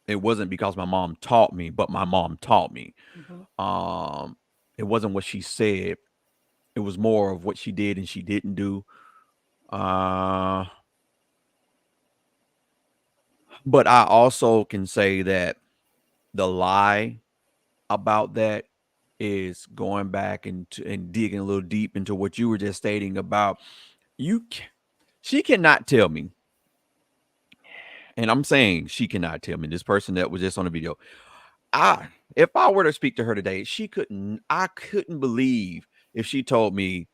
it wasn't because my mom taught me, but my mom taught me. Mhm. Um, it wasn't what she said. It was more of what she did and she didn't do. Uh, but I also can say that the lie about that is going back and digging a little deep into what you were just stating about you. She cannot tell me, and I'm saying she cannot tell me. This person that was just on the video, if I were to speak to her today, she couldn't. I couldn't believe if she told me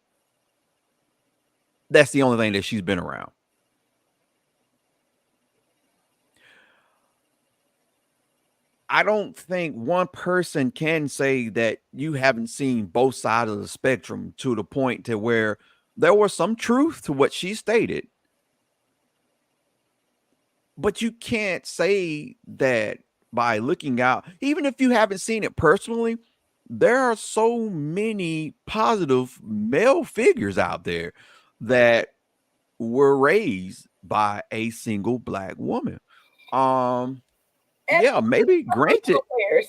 that's the only thing that she's been around. I don't think one person can say that you haven't seen both sides of the spectrum to the point to where there was some truth to what she stated. But you can't say that by looking out, even if you haven't seen it personally, there are so many positive male figures out there that were raised by a single black woman. And Yeah, maybe granted, players.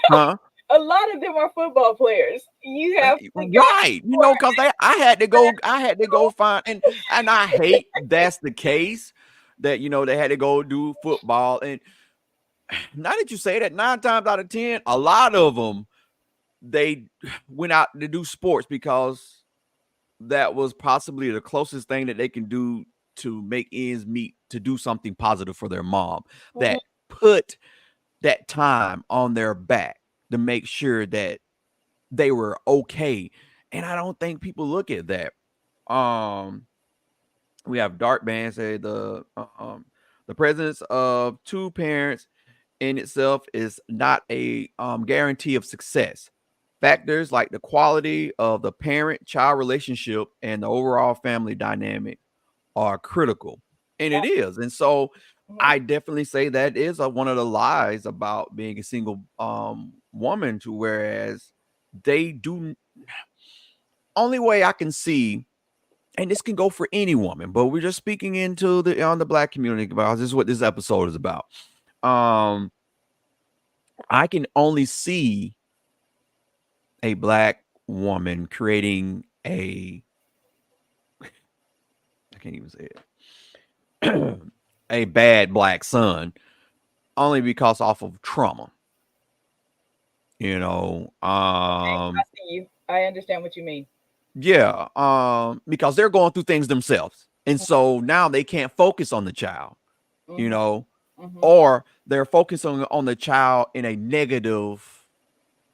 huh? A lot of them are football players. You have Right, you know, because I had to go find, and I hate that's the case, that you know they had to go do football. And now that you say that, 9 times out of 10, a lot of them, they went out to do sports because that was possibly the closest thing that they can do to make ends meet, to do something positive for their mom, that put that time on their back to make sure that they were okay. And I don't think people look at that. We have Dark Band say the presence of two parents in itself is not a guarantee of success. Factors like the quality of the parent-child relationship and the overall family dynamic are critical, and it is. And so I definitely say that is one of the lies about being a single woman, to whereas they do. Only way I can see, and this can go for any woman, but we're just speaking into the on the black community because this is what this episode is about. I can only see a black woman creating I can't even say it, a bad black son, only because off of trauma. You know, I see you. I understand what you mean. yeah, because they're going through things themselves, and so now they can't focus on the child, you know, or they're focusing on the child in a negative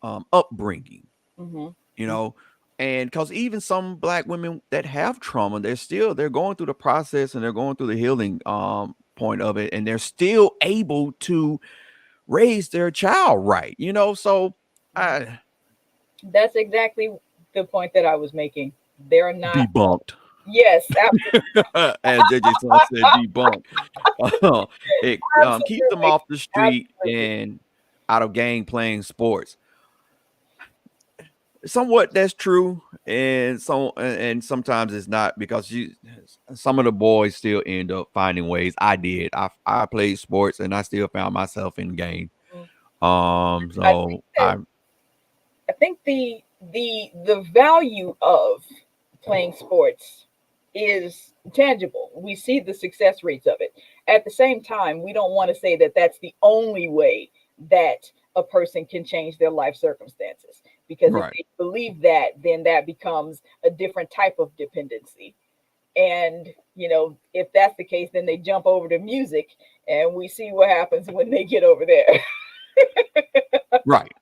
upbringing, you know. And because even some black women that have trauma, they're going through the process and they're going through the healing point of it, and they're still able to raise their child right, you know. So that's exactly the point that I was making. They're not debunked. Yes, absolutely. As JJ Son said, debunked. It keeps them off the street and out of gang playing sports. Somewhat that's true, and sometimes it's not, because some of the boys still end up finding ways. I did. I played sports and I still found myself in game. So I think the value of playing sports is tangible. We see the success rates of it. At the same time, we don't want to say that that's the only way that a person can change their life circumstances, because if they believe that, then that becomes a different type of dependency. And you know, if that's the case, then they jump over to music, and we see what happens when they get over there. Right.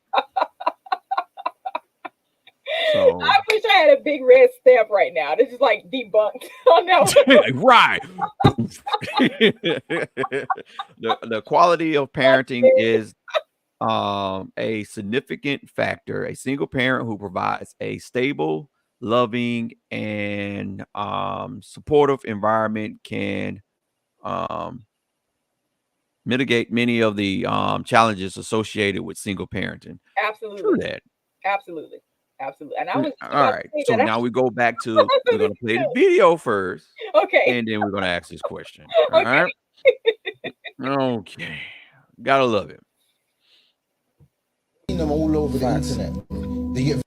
So I wish I had a big red stamp right now. This is like debunked on that one. Right. The quality of parenting is a significant factor. A single parent who provides a stable, loving, and supportive environment can mitigate many of the challenges associated with single parenting. Absolutely. True that. Absolutely. Absolutely. And I was all right. So now we go back to, we're going to play the video first. Okay. And then we're going to ask this question. All right. Okay. Gotta love it. Them all over the internet. They get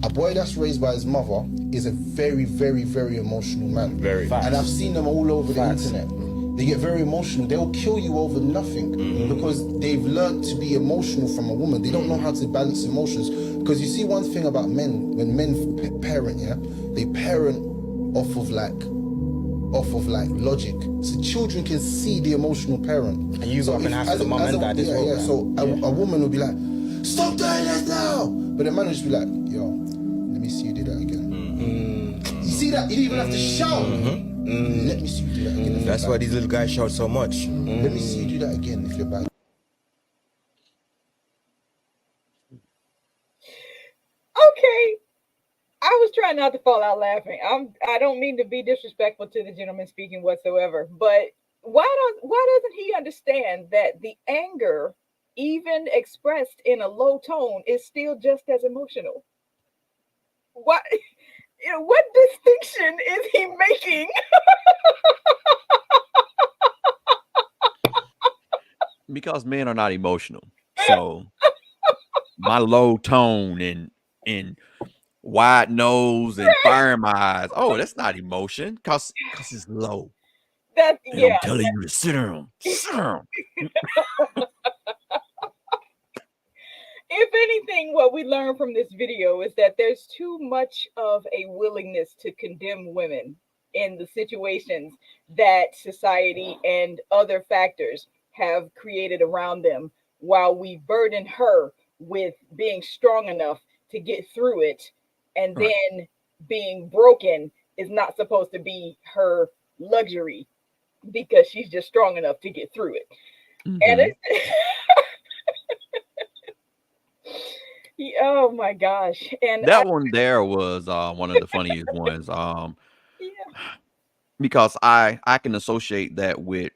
a boy that's raised by his mother is a very, very, very emotional man. Very. And I've seen them all over the internet. They get very emotional. They'll kill you over nothing because they've learned to be emotional from a woman. They don't know how to balance emotions. Because you see, one thing about men, when men parent, they parent off of logic. So children can see the emotional parent. And you got to have the mum and dad as well. So a woman will be like, stop doing this now. But the man will just be like, yo, let me see you do that again. You see that? You didn't even have to shout. Let me see you do that again. That's why these little guys shout so much. Let me see you do that again if you're bad. Okay. I was trying not to fall out laughing. I don't mean to be disrespectful to the gentleman speaking whatsoever, but why doesn't he understand that the anger, even expressed in a low tone, is still just as emotional? What what distinction is he making? Because men are not emotional. So my low tone and wide nose and fire in my eyes. Oh, that's not emotion. Cause it's low. That And I'm yeah. telling you to sit down. Sit down. If anything, what we learn from this video is that there's too much of a willingness to condemn women in the situations that society and other factors have created around them, while we burden her with being strong enough to get through it, and Right. then being broken is not supposed to be her luxury because she's just strong enough to get through it. And Mhm. it's oh my gosh. And That one there was one of the funniest ones. yeah, Because I can associate that with,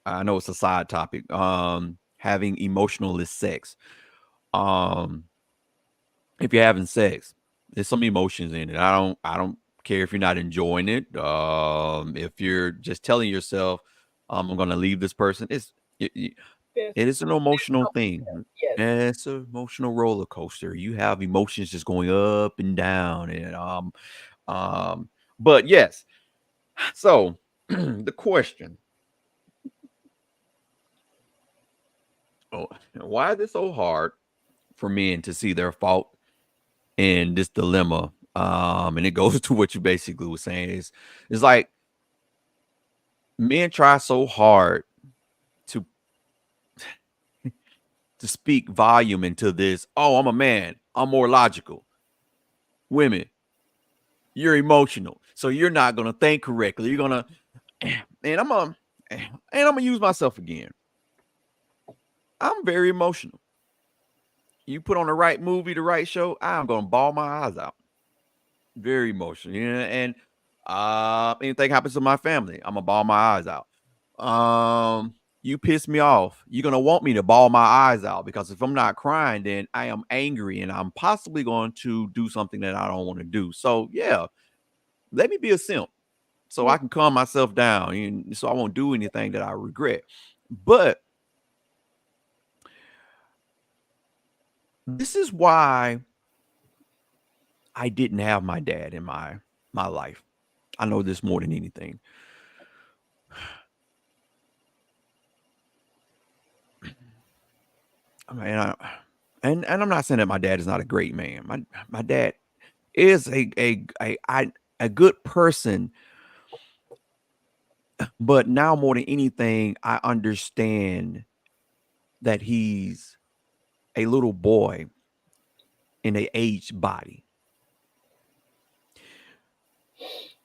I know it's a side topic, having emotionless sex. Um if you're having sex, there's some emotions in it. I don't care if you're not enjoying it. If you're just telling yourself, I'm gonna leave this person. It, there's it is an emotional thing. yes. It's an emotional roller coaster. You have emotions just going up and down, and um. But yes, so the question: oh, why is it so hard for men to see their fault in this dilemma? And it goes to what you basically were saying is, it's like men try so hard to speak volume into this. Oh, I'm a man. I'm more logical. Women, you're emotional, so you're not gonna think correctly. You're gonna, and I'm gonna use myself again. I'm very emotional. You put on the right movie, the right show, I'm gonna bawl my eyes out. Very emotional. Yeah, and anything happens to my family, I'm gonna bawl my eyes out. You piss me off, you're gonna want me to bawl my eyes out, because if I'm not crying, then I am angry and I'm possibly going to do something that I don't want to do. So yeah, let me be a simp so I can calm myself down, and so I won't do anything that I regret. But this is why I didn't have my dad in my life. I know this more than anything. I mean, and I'm not saying that my dad is not a great man. My dad is a good person, but now more than anything, I understand that he's a little boy in a aged body.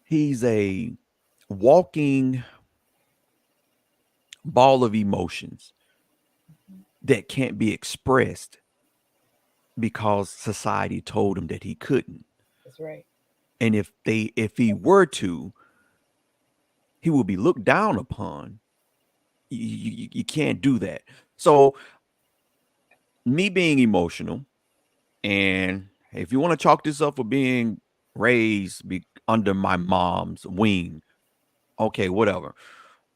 He's a walking ball of emotions that can't be expressed because society told him that he couldn't. That's right. And if he were to, he will be looked down upon. You can't do that. So me being emotional, and if you want to chalk this up for being raised under my mom's wing, okay, whatever.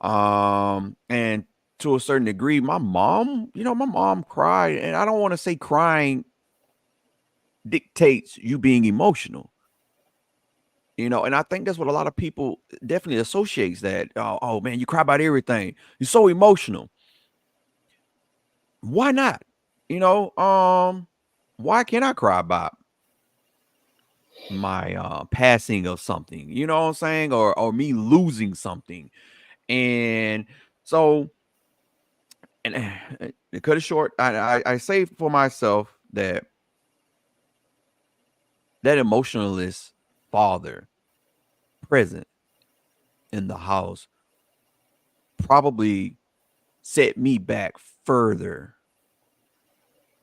And to a certain degree, my mom cried, and I don't want to say crying dictates you being emotional. And I think that's what a lot of people definitely associates that. Oh man, you cry about everything. You're so emotional. Why not? Why can't I cry about my passing of something? You know what I'm saying? Or me losing something. And so, and to cut it short, I say for myself that emotionalist father present in the house probably set me back further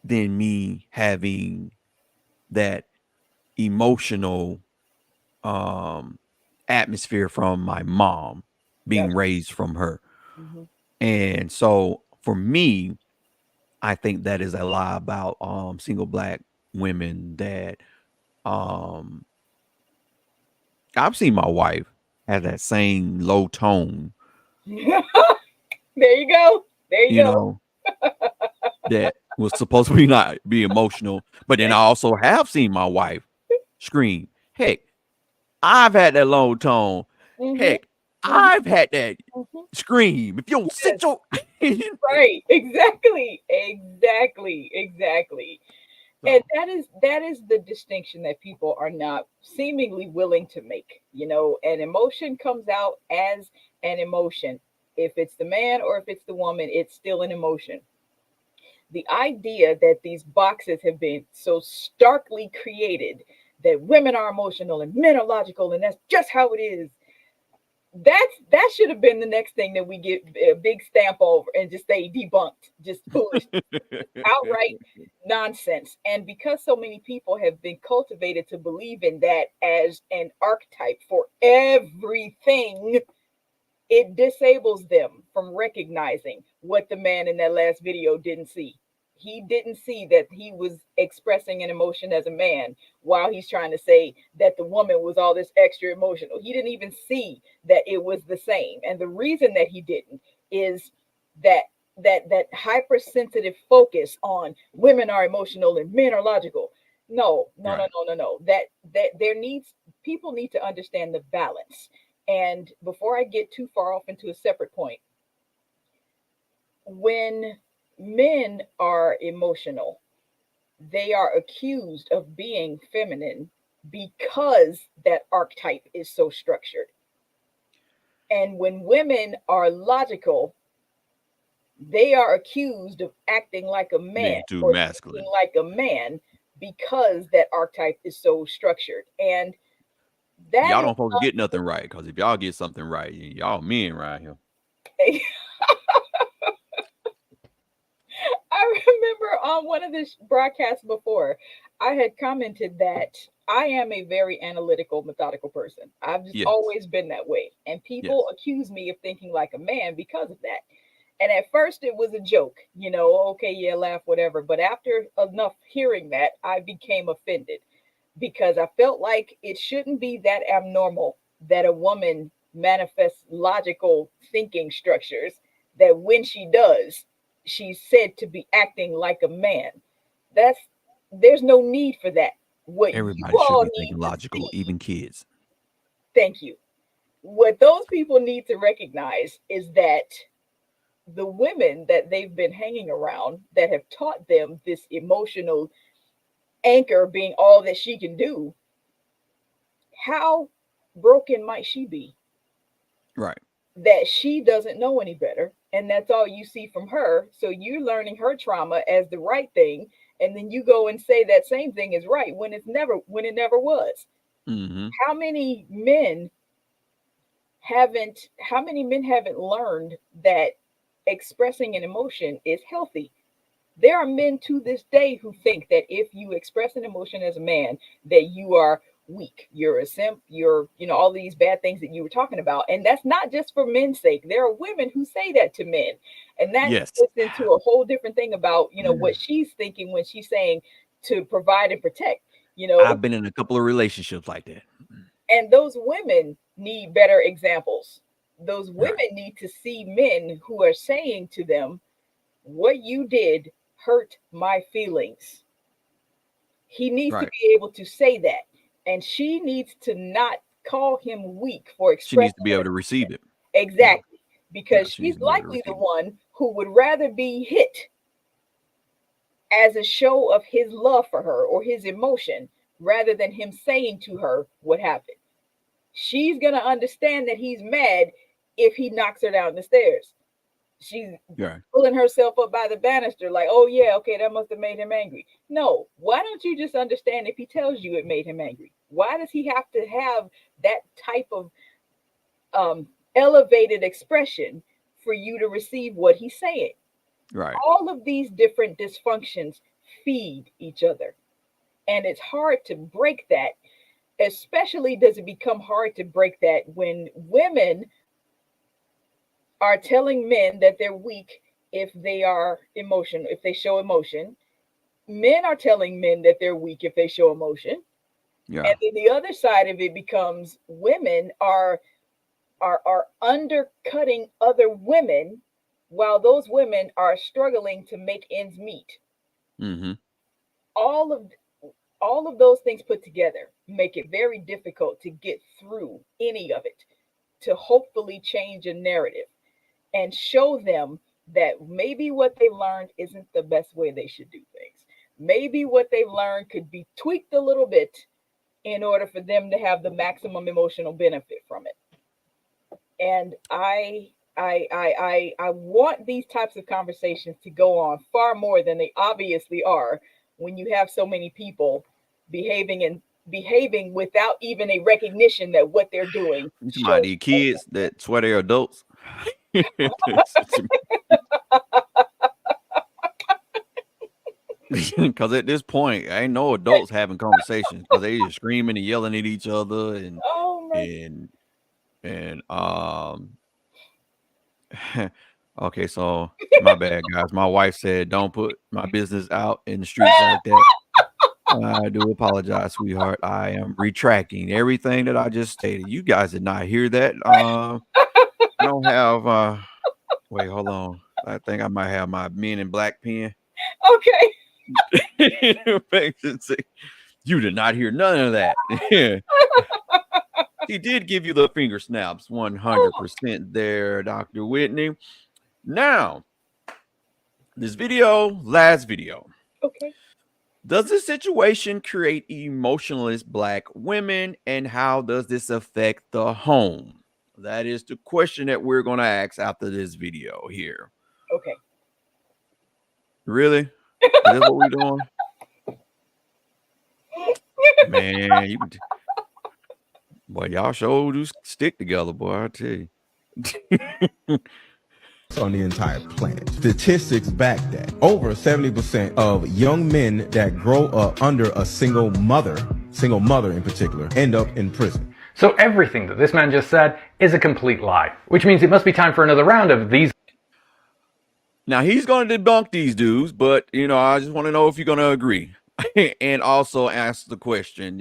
than me having that emotional atmosphere from my mom, being Gotcha. raised from her. Hmm. And so for me, I think that is a lie about single black women that um I've seen my wife have that same low tone, There you go. There you you go. know, that was supposed to be not be emotional. But then I also have seen my wife scream. Heck, I've had that low tone. Hmm. Heck, I've had that Hmm. scream. If you don't sit Yes. your Right. Exactly. Exactly. Exactly. And so that is the distinction that people are not seemingly willing to make. An emotion comes out as an emotion. If it's the man or if it's the woman, it's still an emotion. The idea that these boxes have been so starkly created that women are emotional and men are logical and that's just how it is. That should have been the next thing that we get a big stamp over and just say debunked, just foolish, outright nonsense. And because so many people have been cultivated to believe in that as an archetype for everything, it disables them from recognizing what the man in that last video didn't see. He didn't see that he was expressing an emotion as a man while he's trying to say that the woman was all this extra emotional. He didn't even see that it was the same. And the reason that he didn't is that that hypersensitive focus on women are emotional and men are logical. No, no, no, right. no, no, no. That there needs people need to understand the balance. And before I get too far off into a separate point, when men are emotional, they are accused of being feminine because that archetype is so structured. And when women are logical, they are accused of acting like a man Being too or thinking masculine. like a man because that archetype is so structured. And that Y'all don't supposed to get nothing right, because if y'all get something right, y'all men right here. is I remember on one of the broadcasts before, I had commented that I am a very analytical, methodical person. I've just Yes. always been that way. And people Yes. accuse me of thinking like a man because of that. And at first it was a joke, okay, yeah, laugh, whatever. But after enough hearing that, I became offended because I felt like it shouldn't be that abnormal that a woman manifests logical thinking structures, that when she does, she's said to be acting like a man. That's There's no need for that. What you Everybody should all be need thinking to logical, see, even kids. thank you. What those people need to recognize is that the women that they've been hanging around that have taught them this emotional anchor being all that she can do, how broken might she be Right. that she doesn't know any better and that's all you see from her, so you're learning her trauma as the right thing, and then you go and say that same thing is right when it never was. Mm-hmm. How many men haven't learned that expressing an emotion is healthy? There are men to this day who think that if you express an emotion as a man, that you are weak, you're a simp, you're, all these bad things that you were talking about. And that's not just for men's sake. There are women who say that to men. And that Yes. gets into a whole different thing about, what she's thinking when she's saying to provide and protect, you know, I've been in a couple of relationships like that. and those women need better examples. Those Right. women need to see men who are saying to them, what you did hurt my feelings. He needs to Right. be able to say that. And she needs to not call him weak for She needs to expressing be it. able to receive it. Yeah. Exactly. Yeah. Because She needs she's to be able to likely the receive it. one who would rather be hit as a show of his love for her or his emotion rather than him saying to her what happened. She's going to understand that he's mad if he knocks her down the stairs. She's Yeah. pulling herself up by the banister, like, oh, yeah, okay, that must have made him angry. No, why don't you just understand if he tells you it made him angry? Why does he have to have that type of elevated expression for you to receive what he's saying? Right. All of these different dysfunctions feed each other. And it's hard to break that. Especially does it become hard to break that when women are telling men that they're weak if they are emotional, if they show emotion. Men are telling men that they're weak if they show emotion. Yeah. And then the other side of it becomes women are undercutting other women while those women are struggling to make ends meet. Mm-hmm. All of those things put together make it very difficult to get through any of it, to hopefully change a narrative and show them that maybe what they've learned isn't the best way they should do things. Maybe what they've learned could be tweaked a little bit in order for them to have the maximum emotional benefit from it. And I want these types of conversations to go on far more than they obviously are when you have so many people behaving without even a recognition that what they're doing. You might need kids that swear they're adults. Because at this point, ain't no adults having conversations because they just screaming and yelling at each other and okay, so my bad, guys. My wife said don't put my business out in the streets like that. I do apologize, sweetheart. I am retracting everything that I just stated. You guys did not hear that. I don't have wait, hold on. I think I might have my Men in Black pen. Okay. You did not hear none of that. He did give you the finger snaps 100% there, Dr. Whitney. Now, last video. Okay. Does this situation create emotionless Black women, and how does this affect the home? That is the question that we're going to ask after this video here. Okay. Really? Is that what we're doing? Man, boy, y'all sure do stick together, boy, I tell you. On the entire planet. Statistics back that over 70% of young men that grow up under a single mother in particular, end up in prison. So everything that this man just said is a complete lie, which means it must be time for another round of these. Now he's going to debunk these dudes, but I just want to know if you're going to agree and also answer the question.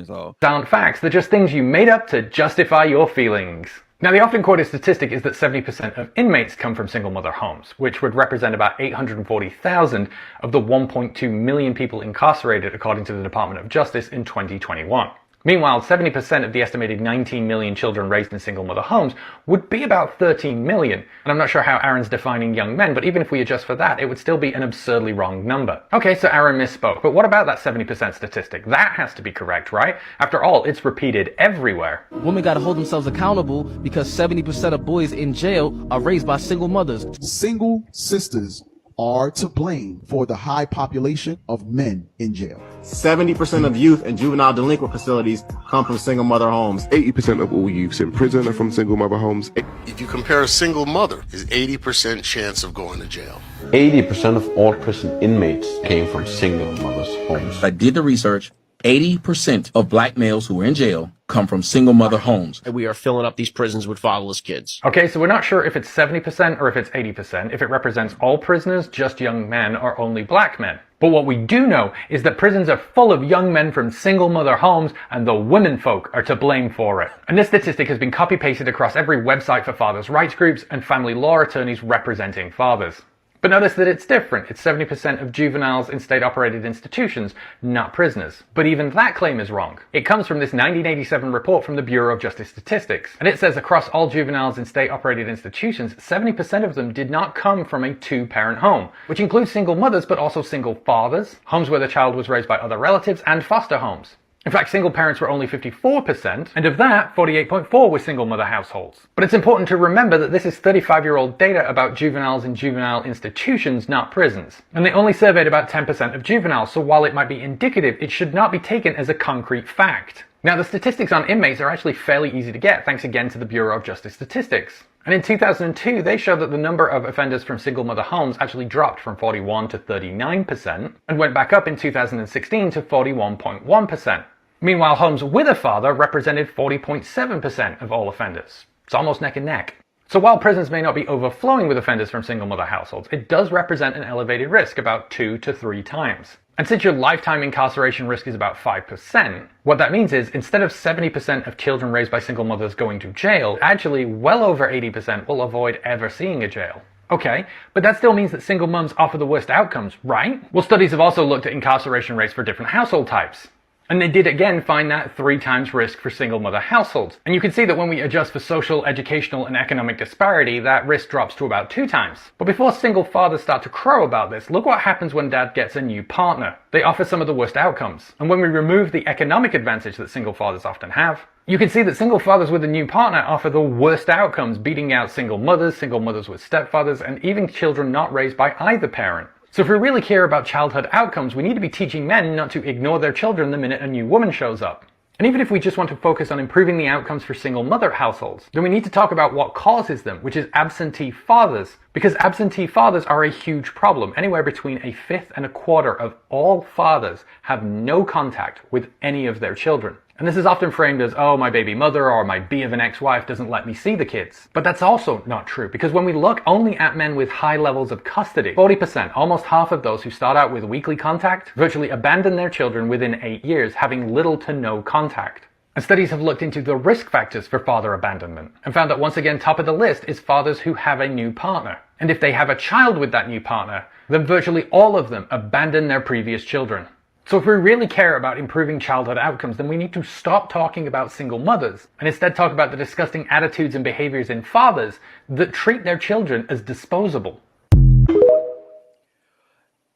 So Sound facts. They're just things you made up to justify your feelings. Now, the often quoted statistic is that 70% of inmates come from single mother homes, which would represent about 840,000 of the 1.2 million people incarcerated, according to the Department of Justice in 2021. Meanwhile, 70% of the estimated 19 million children raised in single mother homes would be about 13 million. And I'm not sure how Aaron's defining young men, but even if we adjust for that, it would still be an absurdly wrong number. Okay, so Aaron misspoke, but what about that 70% statistic? That has to be correct, right? After all, it's repeated everywhere. Women gotta hold themselves accountable because 70% of boys in jail are raised by single mothers. Single sisters are to blame for the high population of men in jail. 70% of youth in juvenile delinquent facilities come from single mother homes. 80% of all youths in prison are from single mother homes. If you compare a single mother, is 80% chance of going to jail. 80% of all prison inmates came from single mothers' homes. I did the research. 80% of Black males who are in jail come from single mother homes. We are filling up these prisons with fatherless kids. Okay, so we're not sure if it's 70% or if it's 80%, if it represents all prisoners, just young men, or only Black men. But what we do know is that prisons are full of young men from single mother homes, and the women folk are to blame for it. And this statistic has been copy-pasted across every website for fathers' rights groups and family law attorneys representing fathers. But notice that it's different. It's 70% of juveniles in state-operated institutions, not prisoners. But even that claim is wrong. It comes from this 1987 report from the Bureau of Justice Statistics. And it says across all juveniles in state-operated institutions, 70% of them did not come from a two-parent home, which includes single mothers, but also single fathers, homes where the child was raised by other relatives, and foster homes. In fact, single parents were only 54%, and of that, 48.4% were single mother households. But it's important to remember that this is 35-year-old data about juveniles in juvenile institutions, not prisons. And they only surveyed about 10% of juveniles, so while it might be indicative, it should not be taken as a concrete fact. Now, the statistics on inmates are actually fairly easy to get, thanks again to the Bureau of Justice Statistics. And in 2002, they showed that the number of offenders from single mother homes actually dropped from 41 to 39% and went back up in 2016 to 41.1%. Meanwhile, homes with a father represented 40.7% of all offenders. It's almost neck and neck. So while prisons may not be overflowing with offenders from single mother households, it does represent an elevated risk about 2 to 3 times. And since your lifetime incarceration risk is about 5%, what that means is instead of 70% of children raised by single mothers going to jail, actually well over 80% will avoid ever seeing a jail. Okay, but that still means that single mums offer the worst outcomes, right? Well, studies have also looked at incarceration rates for different household types. And they did again find that 3 times risk for single mother households. And you can see that when we adjust for social, educational, and economic disparity, that risk drops to about 2 times. But before single fathers start to crow about this, look what happens when dad gets a new partner. They offer some of the worst outcomes. And when we remove the economic advantage that single fathers often have, you can see that single fathers with a new partner offer the worst outcomes, beating out single mothers with stepfathers, and even children not raised by either parent. So if we really care about childhood outcomes, we need to be teaching men not to ignore their children the minute a new woman shows up. And even if we just want to focus on improving the outcomes for single mother households, then we need to talk about what causes them, which is absentee fathers. Because absentee fathers are a huge problem. Anywhere between 1/5 and 1/4 of all fathers have no contact with any of their children. And this is often framed as, oh, my baby mother or my B of an ex-wife doesn't let me see the kids. But that's also not true, because when we look only at men with high levels of custody, 40%, almost half of those who start out with weekly contact, virtually abandon their children within 8 years, having little to no contact. And studies have looked into the risk factors for father abandonment, and found that once again top of the list is fathers who have a new partner. And if they have a child with that new partner, then virtually all of them abandon their previous children. So if we really care about improving childhood outcomes, then we need to stop talking about single mothers and instead talk about the disgusting attitudes and behaviors in fathers that treat their children as disposable.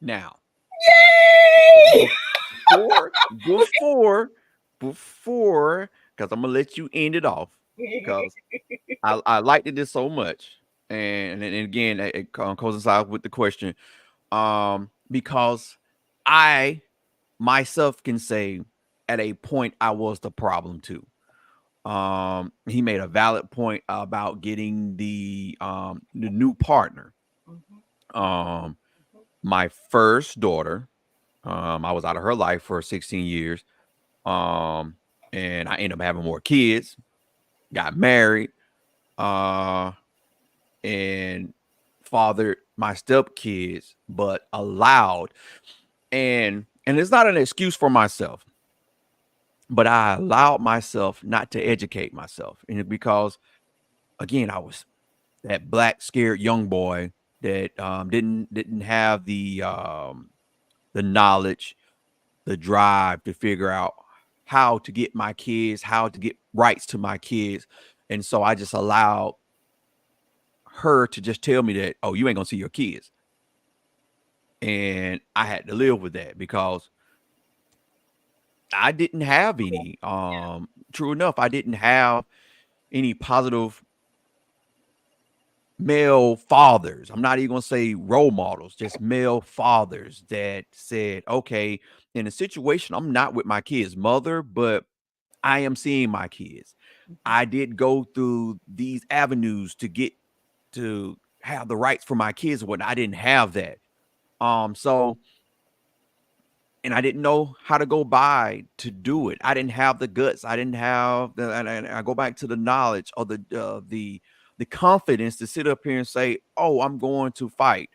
Now, Yay! before, because I'm gonna let you end it off, because I liked this so much, and again, it coincides with the question, because I myself can say at a point I was the problem too. He made a valid point about getting the new partner. My first daughter, I was out of her life for 16 years. And I ended up having more kids, got married, and fathered my stepkids, but allowed, and it's not an excuse for myself, but I allowed myself not to educate myself. And because again, I was that black scared young boy that didn't have the knowledge, the drive to figure out how to get my kids, how to get rights to my kids. And so I just allowed her to just tell me that, oh, you ain't gonna see your kids. And I had to live with that because I didn't have any, true enough, I didn't have any positive male fathers. I'm not even gonna say role models, just male fathers that said, okay, in a situation, I'm not with my kid's mother, but I am seeing my kids. I did go through these avenues to get to have the rights for my kids when I didn't have that. So, and I didn't know how to go by to do it. I didn't have the guts. I didn't have the, and I go back to the knowledge or the confidence to sit up here and say, oh, I'm going to fight.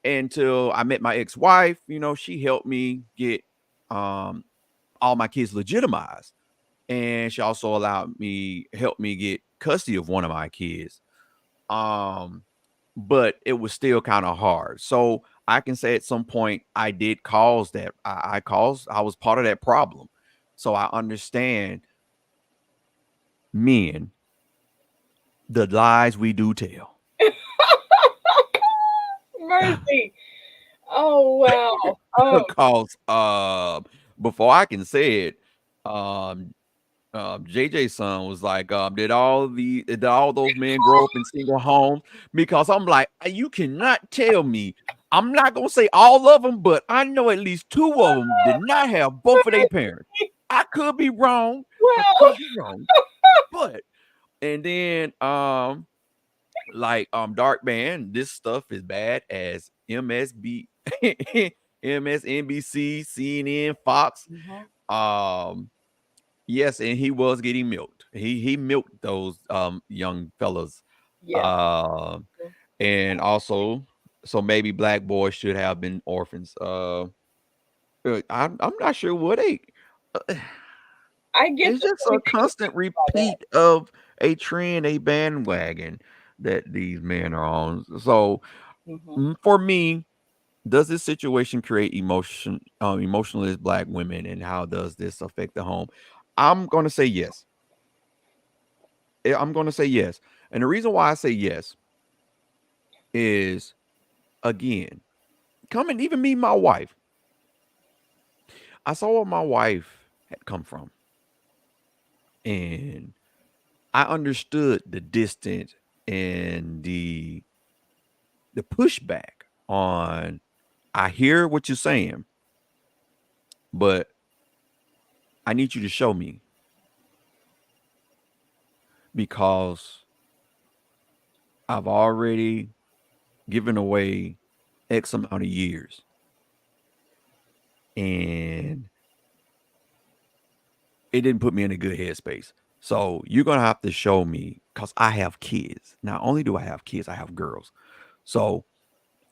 Until I met my ex-wife, you know, she helped me get all my kids legitimized. And she also helped me get custody of one of my kids. But it was still kind of hard. So I can say at some point I did cause that. I was part of that problem. So I understand men, the lies we do tell. Mercy. Oh wow. Oh. Because before I can say it, JJ's son was like, did all those men grow up in single homes? Because I'm like, you cannot tell me. I'm not gonna say all of them, but I know at least 2 of them did not have both of their parents. I could be wrong. Well. But and then like Dark Man, this stuff is bad as MSB, MSNBC, CNN, Fox. Yes, and he was getting milked. He milked those young fellas. Yeah. And also, so maybe black boys should have been orphans. I'm not sure what they. I get It's the just a point that you're constant making about that. repeat of a trend, a bandwagon that these men are on. So, for me, does this situation create emotionless black women, and how does this affect the home? I'm going to say yes. I'm going to say yes, and the reason why I say yes is, again, coming even me, my wife. I saw where my wife had come from, and I understood the distance and the pushback on. I hear what you're saying, but I need you to show me, because I've already given away X amount of years, and it didn't put me in a good headspace. So you're gonna have to show me, because I have kids. Not only do I have kids, I have girls. So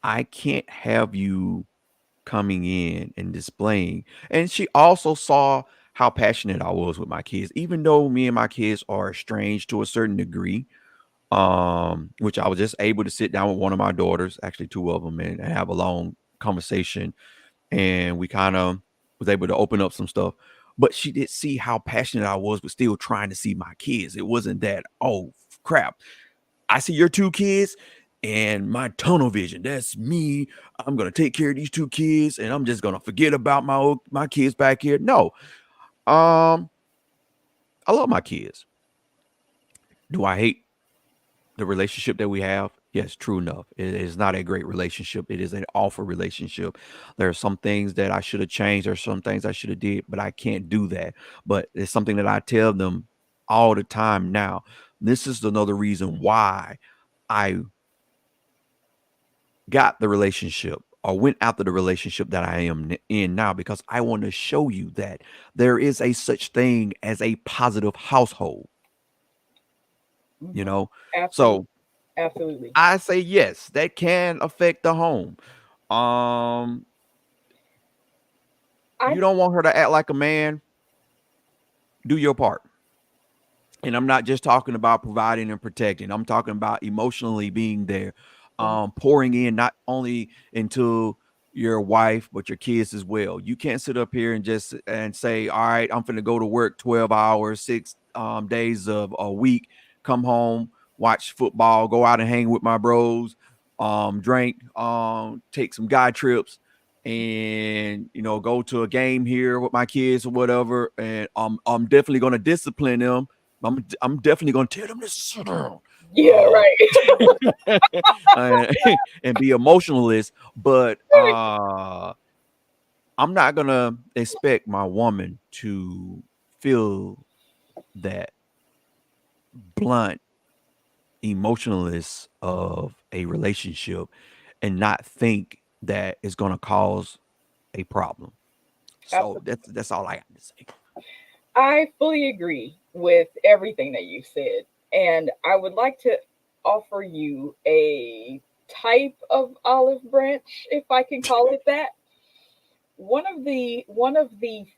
I can't have you coming in and displaying. And she also saw how passionate I was with my kids, even though me and my kids are estranged to a certain degree. Which I was just able to sit down with one of my daughters, actually two of them, and have a long conversation, and we kind of was able to open up some stuff. But she did see how passionate I was, but still trying to see my kids. It wasn't that, oh crap, I see your two kids and my tunnel vision. That's me. I'm gonna take care of these two kids, and I'm just gonna forget about my kids back here. No, I love my kids. Do I hate the relationship that we have? Yes, true enough. It is not a great relationship. It is an awful relationship. There are some things that I should have changed. There's some things I should have did, but I can't do that. But it's something that I tell them all the time now. This is another reason why I got the relationship or went after the relationship that I am in now, because I want to show you that there is a such thing as a positive household. You know, Absolutely. so Absolutely. I say yes, that can affect the home. You don't want her to act like a man. Do your part. And I'm not just talking about providing and protecting. I'm talking about emotionally being there, pouring in not only into your wife but your kids as well. You can't sit up here and say, "All right, I'm finna go to work 12 hours, 6 days of a week, come home, watch football, go out and hang with my bros, drink, take some guy trips, and go to a game here with my kids or whatever. And I'm definitely gonna discipline them. I'm definitely gonna tell them to sit down." Yeah, right. And be emotionalist, but I'm not gonna expect my woman to feel that blunt emotionalist of a relationship and not think that it's gonna cause a problem. So that's all I got to say. I fully agree with everything that you said. And I would like to offer you a type of olive branch, if I can call it that. One of the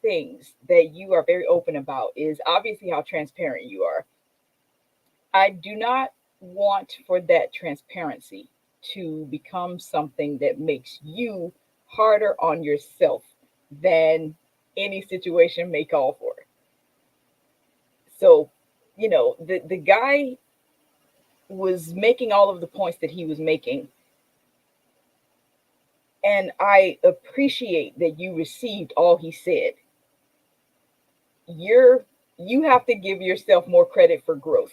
things that you are very open about is obviously how transparent you are. I do not want for that transparency to become something that makes you harder on yourself than any situation may call for. So, the guy was making all of the points that he was making. And I appreciate that you received all he said. You have to give yourself more credit for growth,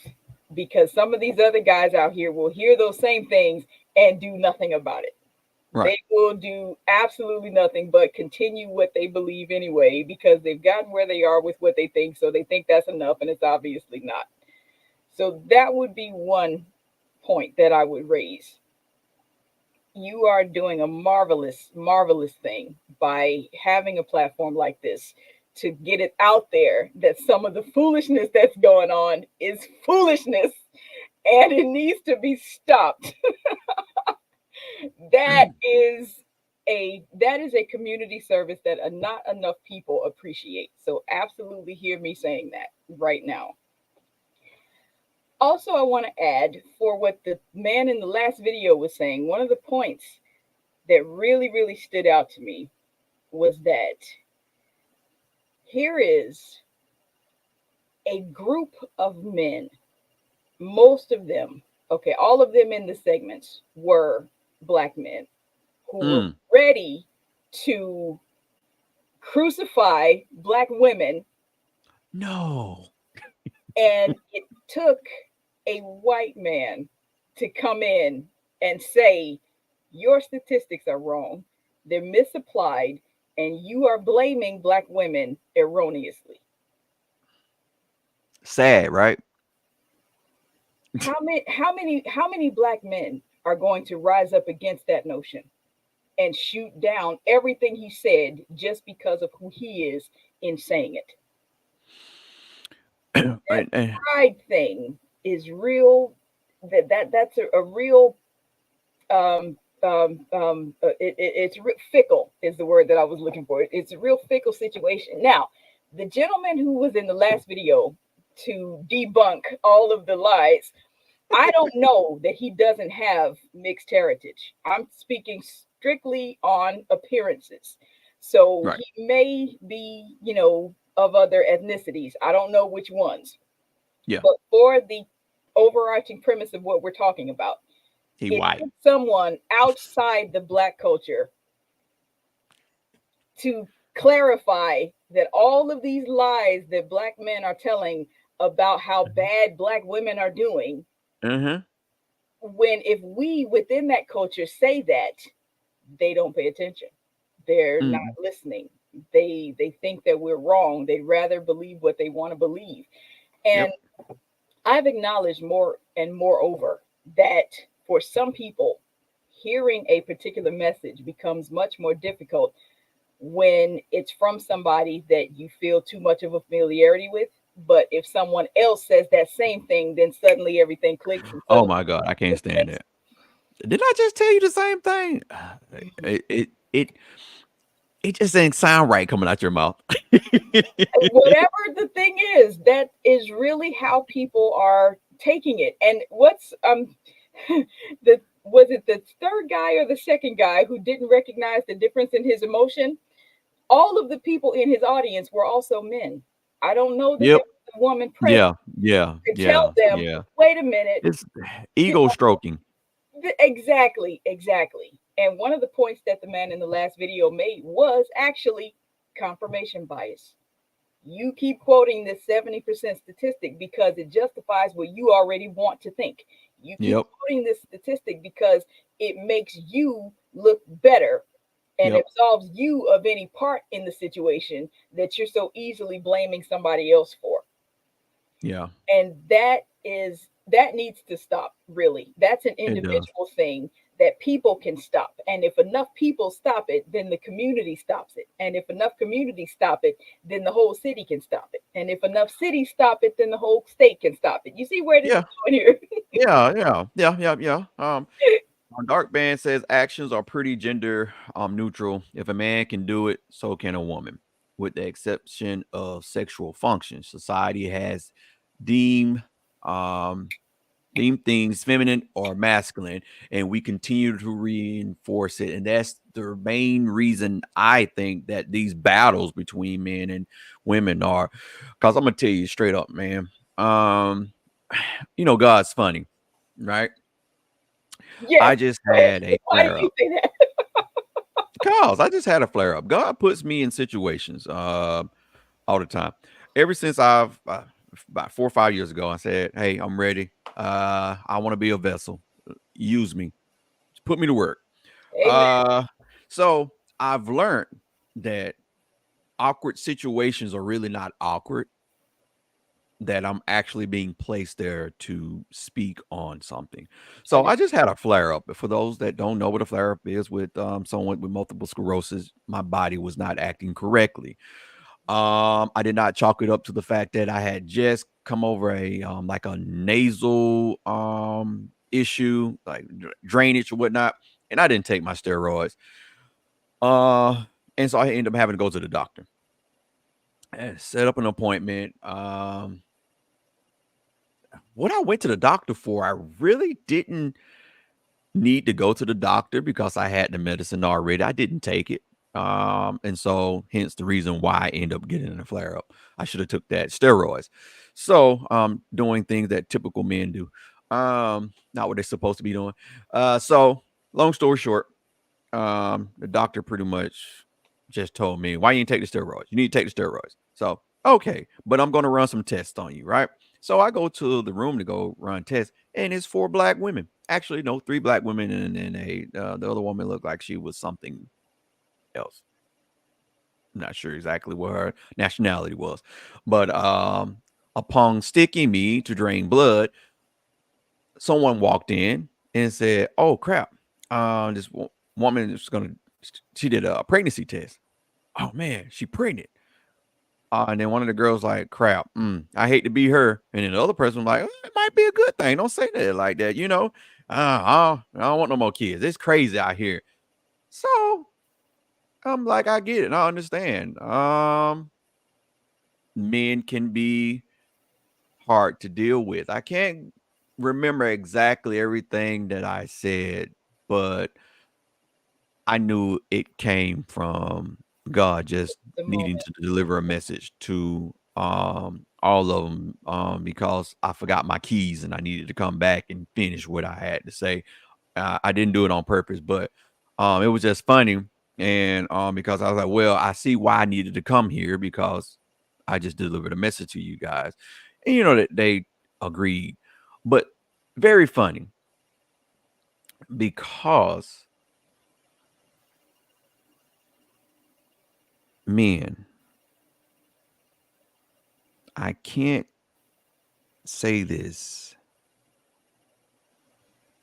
because some of these other guys out here will hear those same things and do nothing about it. Right. They will do absolutely nothing but continue what they believe anyway, because they've gotten where they are with what they think. So they think that's enough, and it's obviously not. So that would be one point that I would raise. You are doing a marvelous, marvelous thing by having a platform like this to get it out there that some of the foolishness that's going on is foolishness and it needs to be stopped. that is a community service that not enough people appreciate. So absolutely hear me saying that right now. Also, I want to add for what the man in the last video was saying, one of the points that really, really stood out to me was that here is a group of men, most of them, okay, all of them in the segments were Black men who were ready to crucify Black women. No. And it took a white man to come in and say, your statistics are wrong, they're misapplied, and you are blaming Black women erroneously. Sad, right? How many Black men are going to rise up against that notion and shoot down everything he said just because of who he is in saying it? That pride thing is real. That's a real it's fickle is the word that I was looking for. It's a real fickle situation. Now, the gentleman who was in the last video to debunk all of the lies, I don't know that he doesn't have mixed heritage. I'm speaking strictly on appearances. So right. He may be, of other ethnicities. I don't know which ones. Yeah. But for the overarching premise of what we're talking about, he white. Someone outside the Black culture to clarify that all of these lies that Black men are telling about how bad Black women are doing, when if we within that culture say that, they don't pay attention. They're not listening. They think that we're wrong. They'd rather believe what they want to believe. And I've acknowledged more and moreover that for some people, hearing a particular message becomes much more difficult when it's from somebody that you feel too much of a familiarity with. But if someone else says that same thing, then suddenly everything clicks. Oh my God, I can't stand that. Did I just tell you the same thing? It just ain't sound right coming out your mouth. Whatever the thing is, that is really how people are taking it. And what's was it the third guy or the second guy who didn't recognize the difference in his emotion? All of the people in his audience were also men. I don't know that there was a woman present to tell them, wait a minute. It's ego stroking. Exactly. And one of the points that the man in the last video made was actually confirmation bias. You keep quoting this 70% statistic because it justifies what you already want to think. You keep quoting this statistic because it makes you look better and absolves you of any part in the situation that you're so easily blaming somebody else for. Yeah. And that needs to stop, really. That's an individual thing that people can stop. And if enough people stop it, then the community stops it. And if enough communities stop it, then the whole city can stop it. And if enough cities stop it, then the whole state can stop it. You see where this is going here? Yeah. Dark Band says actions are pretty gender neutral. If a man can do it, so can a woman, with the exception of sexual functions. Society has deemed things feminine or masculine, and we continue to reinforce it. And that's the main reason I think that these battles between men and women are, because I'm gonna tell you straight up, man. God's funny, right? Yes. I just had a Why flare do you up. say that? Because I just had a flare up. God puts me in situations all the time. Ever since I've about 4 or 5 years ago, I said, "Hey, I'm ready. I want to be a vessel. Use me. Just put me to work." So I've learned that awkward situations are really not awkward. that I'm actually being placed there to speak on something. So I just had a flare up. For those that don't know what a flare up is, with someone with multiple sclerosis, my body was not acting correctly. I did not chalk it up to the fact that I had just come over a like a nasal issue, like drainage or whatnot, and I didn't take my steroids. And so I ended up having to go to the doctor and set up an appointment. What I went to the doctor for, I really didn't need to go to the doctor because I had the medicine already. I didn't take it. And so hence the reason why I end up getting a flare up. I should have took that steroids. So doing things that typical men do. Not what they're supposed to be doing. So long story short, the doctor pretty much just told me, why you didn't take the steroids? You need to take the steroids. So okay, but I'm gonna run some tests on you, right? So I go to the room to go run tests, and it's 4 black women. Actually, no, 3 black women, and then the other woman looked like she was something else. I'm not sure exactly what her nationality was, but upon sticking me to drain blood, someone walked in and said, "Oh crap, this woman is gonna." She did a pregnancy test. Oh man, she pregnant. And then one of the girls like, crap, I hate to be her. And then the other person was like, it might be a good thing. Don't say that like that, you know. I don't want no more kids. It's crazy out here. So I'm like, I get it. I understand. Men can be hard to deal with. I can't remember exactly everything that I said, but I knew it came from God just The needing moment. to deliver a message to all of them, because I forgot my keys and I needed to come back and finish what I had to say. I didn't do it on purpose, but it was just funny. And because I was like, well, I see why I needed to come here, because I just delivered a message to you guys. And you know that they agreed. But very funny, because men, I can't say this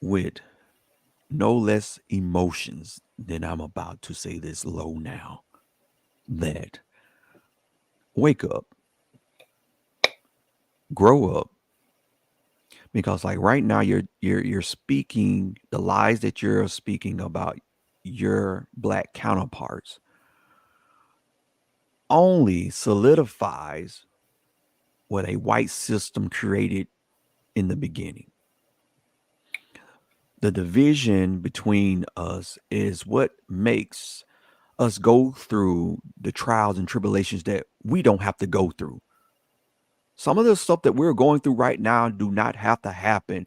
with no less emotions than I'm about to say this low now. That wake up, grow up, because like right now you're speaking the lies that you're speaking about your black counterparts only solidifies what a white system created in the beginning. The division between us is what makes us go through the trials and tribulations that we don't have to go through. Some of the stuff that we're going through right now do not have to happen.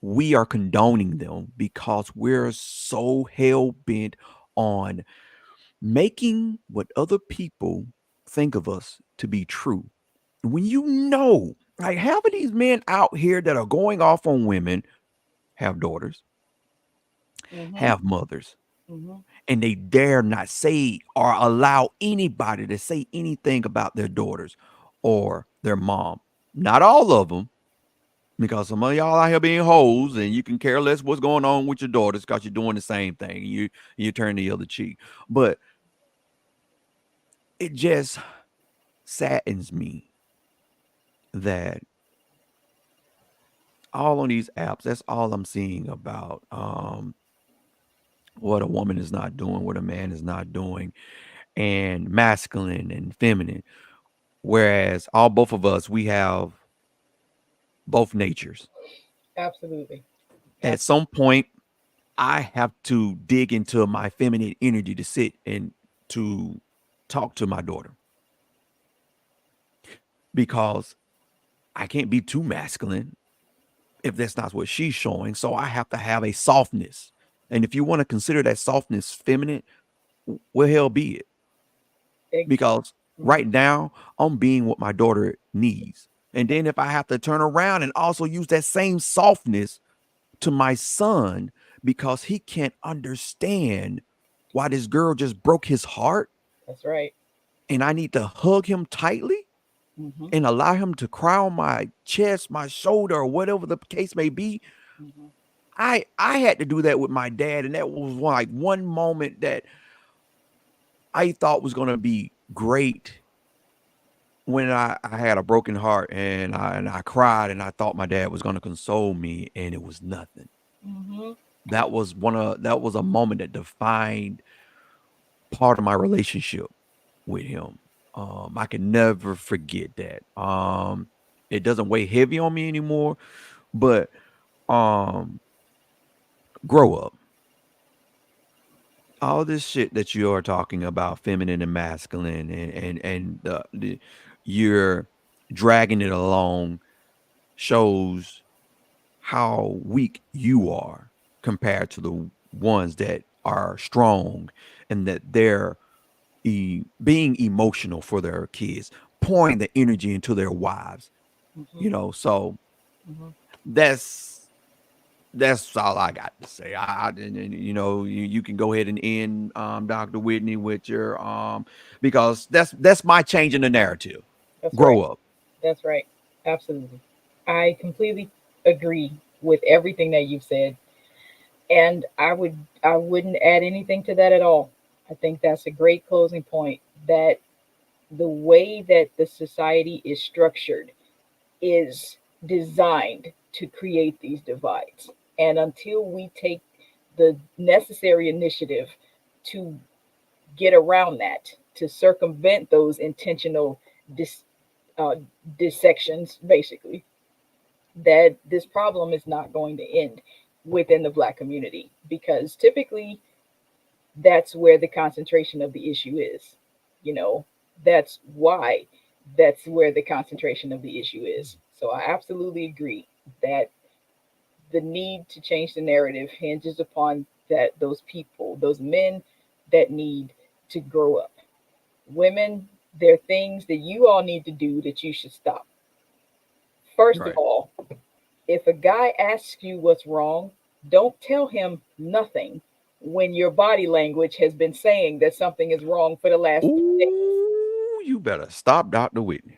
We are condoning them because we're so hell bent on making what other people think of us to be true. When you know, like half of these men out here that are going off on women have daughters, have mothers, and they dare not say or allow anybody to say anything about their daughters or their mom. Not all of them, because some of y'all out here being hoes and you can care less what's going on with your daughters because you're doing the same thing. You turn the other cheek. But it just saddens me that all on these apps, that's all I'm seeing about what a woman is not doing, what a man is not doing, and masculine and feminine. Whereas both of us, we have both natures. Absolutely. At some point, I have to dig into my feminine energy to sit and to talk to my daughter, because I can't be too masculine if that's not what she's showing. So I have to have a softness. And if you want to consider that softness feminine, well, hell be it. Because right now I'm being what my daughter needs. And then if I have to turn around and also use that same softness to my son because he can't understand why this girl just broke his heart. That's right. And I need to hug him tightly. Mm-hmm. and allow him to cry on my chest, my shoulder, or whatever the case may be. Mm-hmm. I had to do that with my dad, and that was one moment that I thought was gonna be great when I had a broken heart and I cried and I thought my dad was gonna console me, and it was nothing. Mm-hmm. That was a moment that defined part of my relationship with him. I can never forget that. It doesn't weigh heavy on me anymore, but um, grow up. All this shit that you are talking about, feminine and masculine, and you're dragging it along, shows how weak you are compared to the ones that are strong and that they're being emotional for their kids, pouring the energy into their wives. Mm-hmm. So Mm-hmm. that's all I got to say. You can go ahead and end, Dr. Whitney, with your because that's my change in the narrative. That's right. Grow up. That's right. Absolutely. I completely agree with everything that you've said. And I wouldn't add anything to that at all. I think that's a great closing point, that the way that the society is structured is designed to create these divides. And until we take the necessary initiative to get around that, to circumvent those intentional dis, uh, dissections, basically, that this problem is not going to end within the Black community, because typically that's where the concentration of the issue is. You know, that's why that's where the concentration of the issue is. So I absolutely agree that the need to change the narrative hinges upon that those people, those men that need to grow up. Women, there are things that you all need to do that you should stop. First of Right. all, if a guy asks you what's wrong, don't tell him nothing when your body language has been saying that something is wrong for the last 3 days. Ooh, you better stop, Dr. Whitney.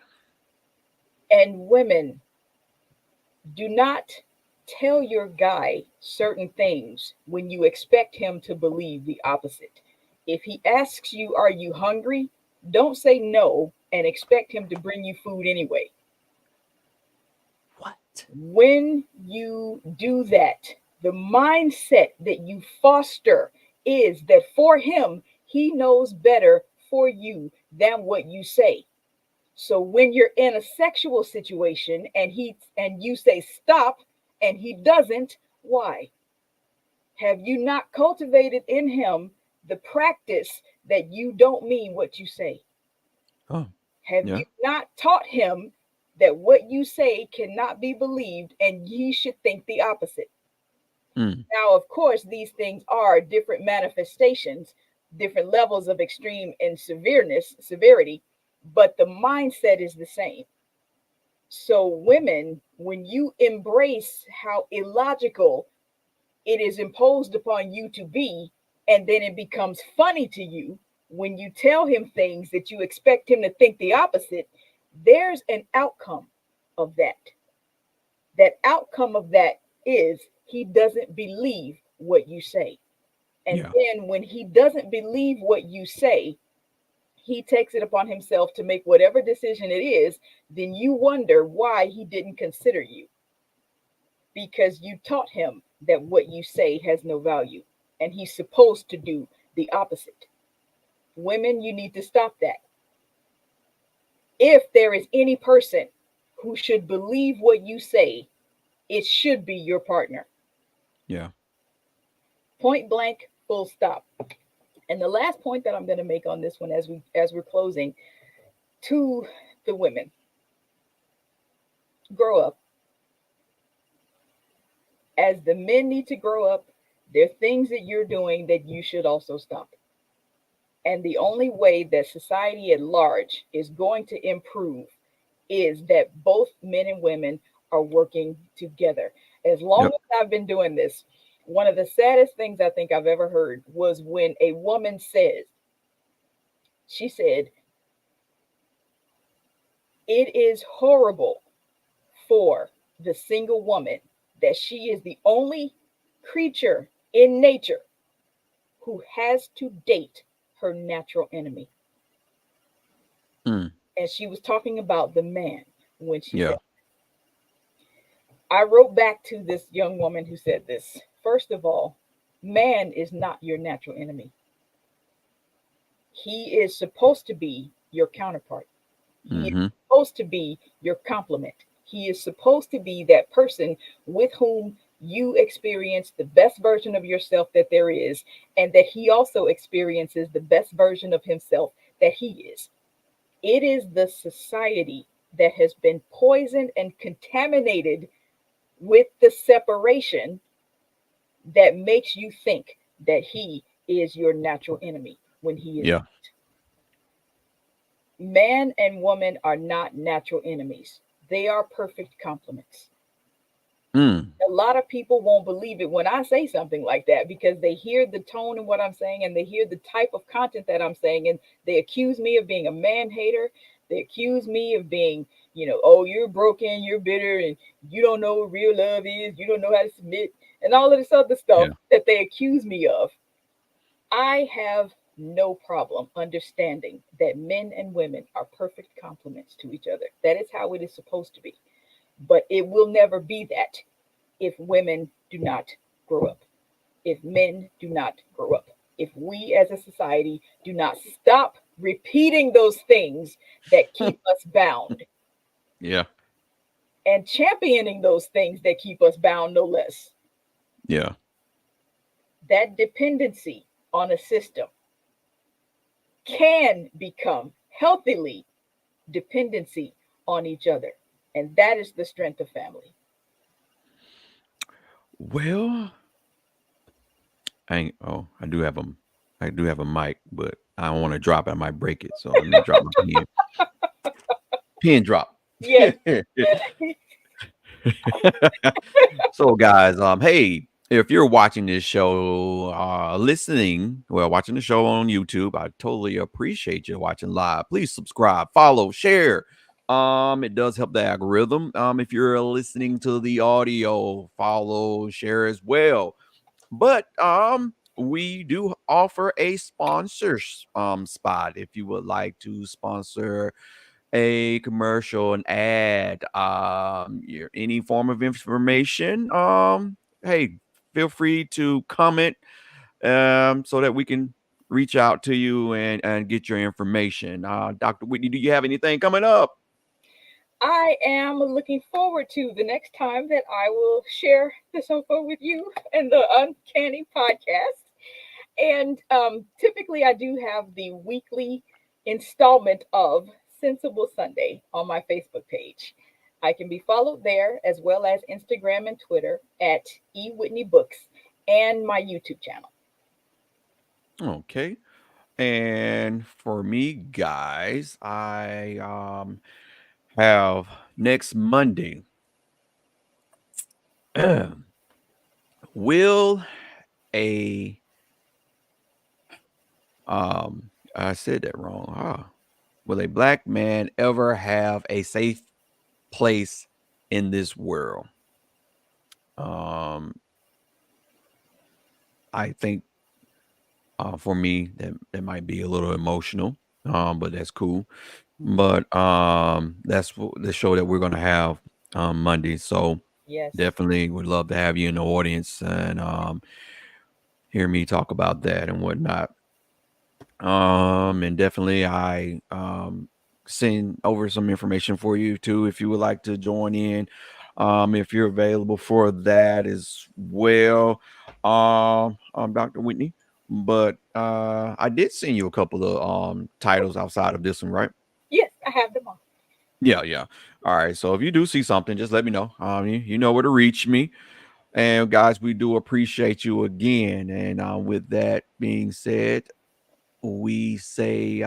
And women, do not tell your guy certain things when you expect him to believe the opposite. If he asks you, "Are you hungry?" don't say no and expect him to bring you food anyway. What? When you do that, the mindset that you foster is that for him, he knows better for you than what you say. So when you're in a sexual situation and you say stop and he doesn't, why? Have you not cultivated in him the practice that you don't mean what you say? Oh, Have yeah. you not taught him that what you say cannot be believed and he should think the opposite? Mm. Now, of course, these things are different manifestations, different levels of extreme and severity, but the mindset is the same. So, women, when you embrace how illogical it is imposed upon you to be, and then it becomes funny to you when you tell him things that you expect him to think the opposite, there's an outcome of that. That outcome of that is he doesn't believe what you say. And Yeah. then when he doesn't believe what you say, he takes it upon himself to make whatever decision it is. Then you wonder why he didn't consider you, because you taught him that what you say has no value and he's supposed to do the opposite. Women, you need to stop that. If there is any person who should believe what you say, it should be your partner. Yeah. Point blank, full stop. And the last point that I'm going to make on this one as we're closing, to the women, grow up. As the men need to grow up, there are things that you're doing that you should also stop. And the only way that society at large is going to improve is that both men and women are working together. As long Yep. as I've been doing this, one of the saddest things I think I've ever heard was when a woman says, she said, It is horrible for the single woman that she is the only creature in nature who has to date her natural enemy. Mm. And she was talking about the man when she Yeah. said, I wrote back to this young woman who said this. First of all, man is not your natural enemy. He is supposed to be your counterpart. He is Mm-hmm. supposed to be your complement. He is supposed to be that person with whom you experience the best version of yourself that there is, and that he also experiences the best version of himself that he is. It is the society that has been poisoned and contaminated with the separation that makes you think that he is your natural enemy when he is Yeah. not. Man and woman are not natural enemies. They are perfect complements. Mm. A lot of people won't believe it when I say something like that because they hear the tone in what I'm saying and they hear the type of content that I'm saying, and they accuse me of being a man hater. They accuse me of being, oh, you're broken, you're bitter, and you don't know what real love is. You don't know how to submit, and all of this other stuff that they accuse me of. I have no problem understanding that men and women are perfect complements to each other. That is how it is supposed to be. But it will never be that if women do not grow up, if men do not grow up, if we as a society do not stop repeating those things that keep us bound Yeah. and championing those things that keep us bound, no less. Yeah. That dependency on a system can become healthily dependency on each other. And that is the strength of family. Well, I do have a mic, but I don't want to drop it. I might break it. So let me drop my pen. Pen drop. Yes. So guys, hey, if you're watching this show, watching the show on YouTube, I totally appreciate you watching live. Please subscribe, follow, share. It does help the algorithm. If you're listening to the audio, follow, share as well. But we do offer a sponsor spot if you would like to sponsor a commercial, an ad, any form of information. Hey, feel free to comment so that we can reach out to you and get your information. Dr. Whitney, do you have anything coming up? I am looking forward to the next time that I will share the sofa with you and the Uncanny podcast. And typically, I do have the weekly installment of Sensible Sunday on my Facebook page. I can be followed there as well as Instagram and Twitter at eWhitneyBooks and my YouTube channel. Okay. And for me, guys, I have next Monday. Will a I said that wrong. Will a black man ever have a safe place in this world? I think for me that might be a little emotional, but that's cool. But that's the show that we're gonna have Monday. So Yes. definitely would love to have you in the audience and hear me talk about that and whatnot. And definitely I send over some information for you too if you would like to join in. If you're available for that as well. Dr. Whitney. But I did send you a couple of titles outside of this one, right? Yes, I have them all. Yeah. All right. So if you do see something, just let me know. You know where to reach me. And guys, we do appreciate you again. And with that being said, we say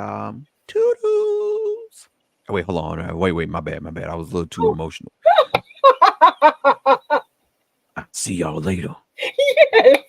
toodles. Oh, wait, hold on. Wait, my bad. I was a little too emotional. See y'all later. Yes.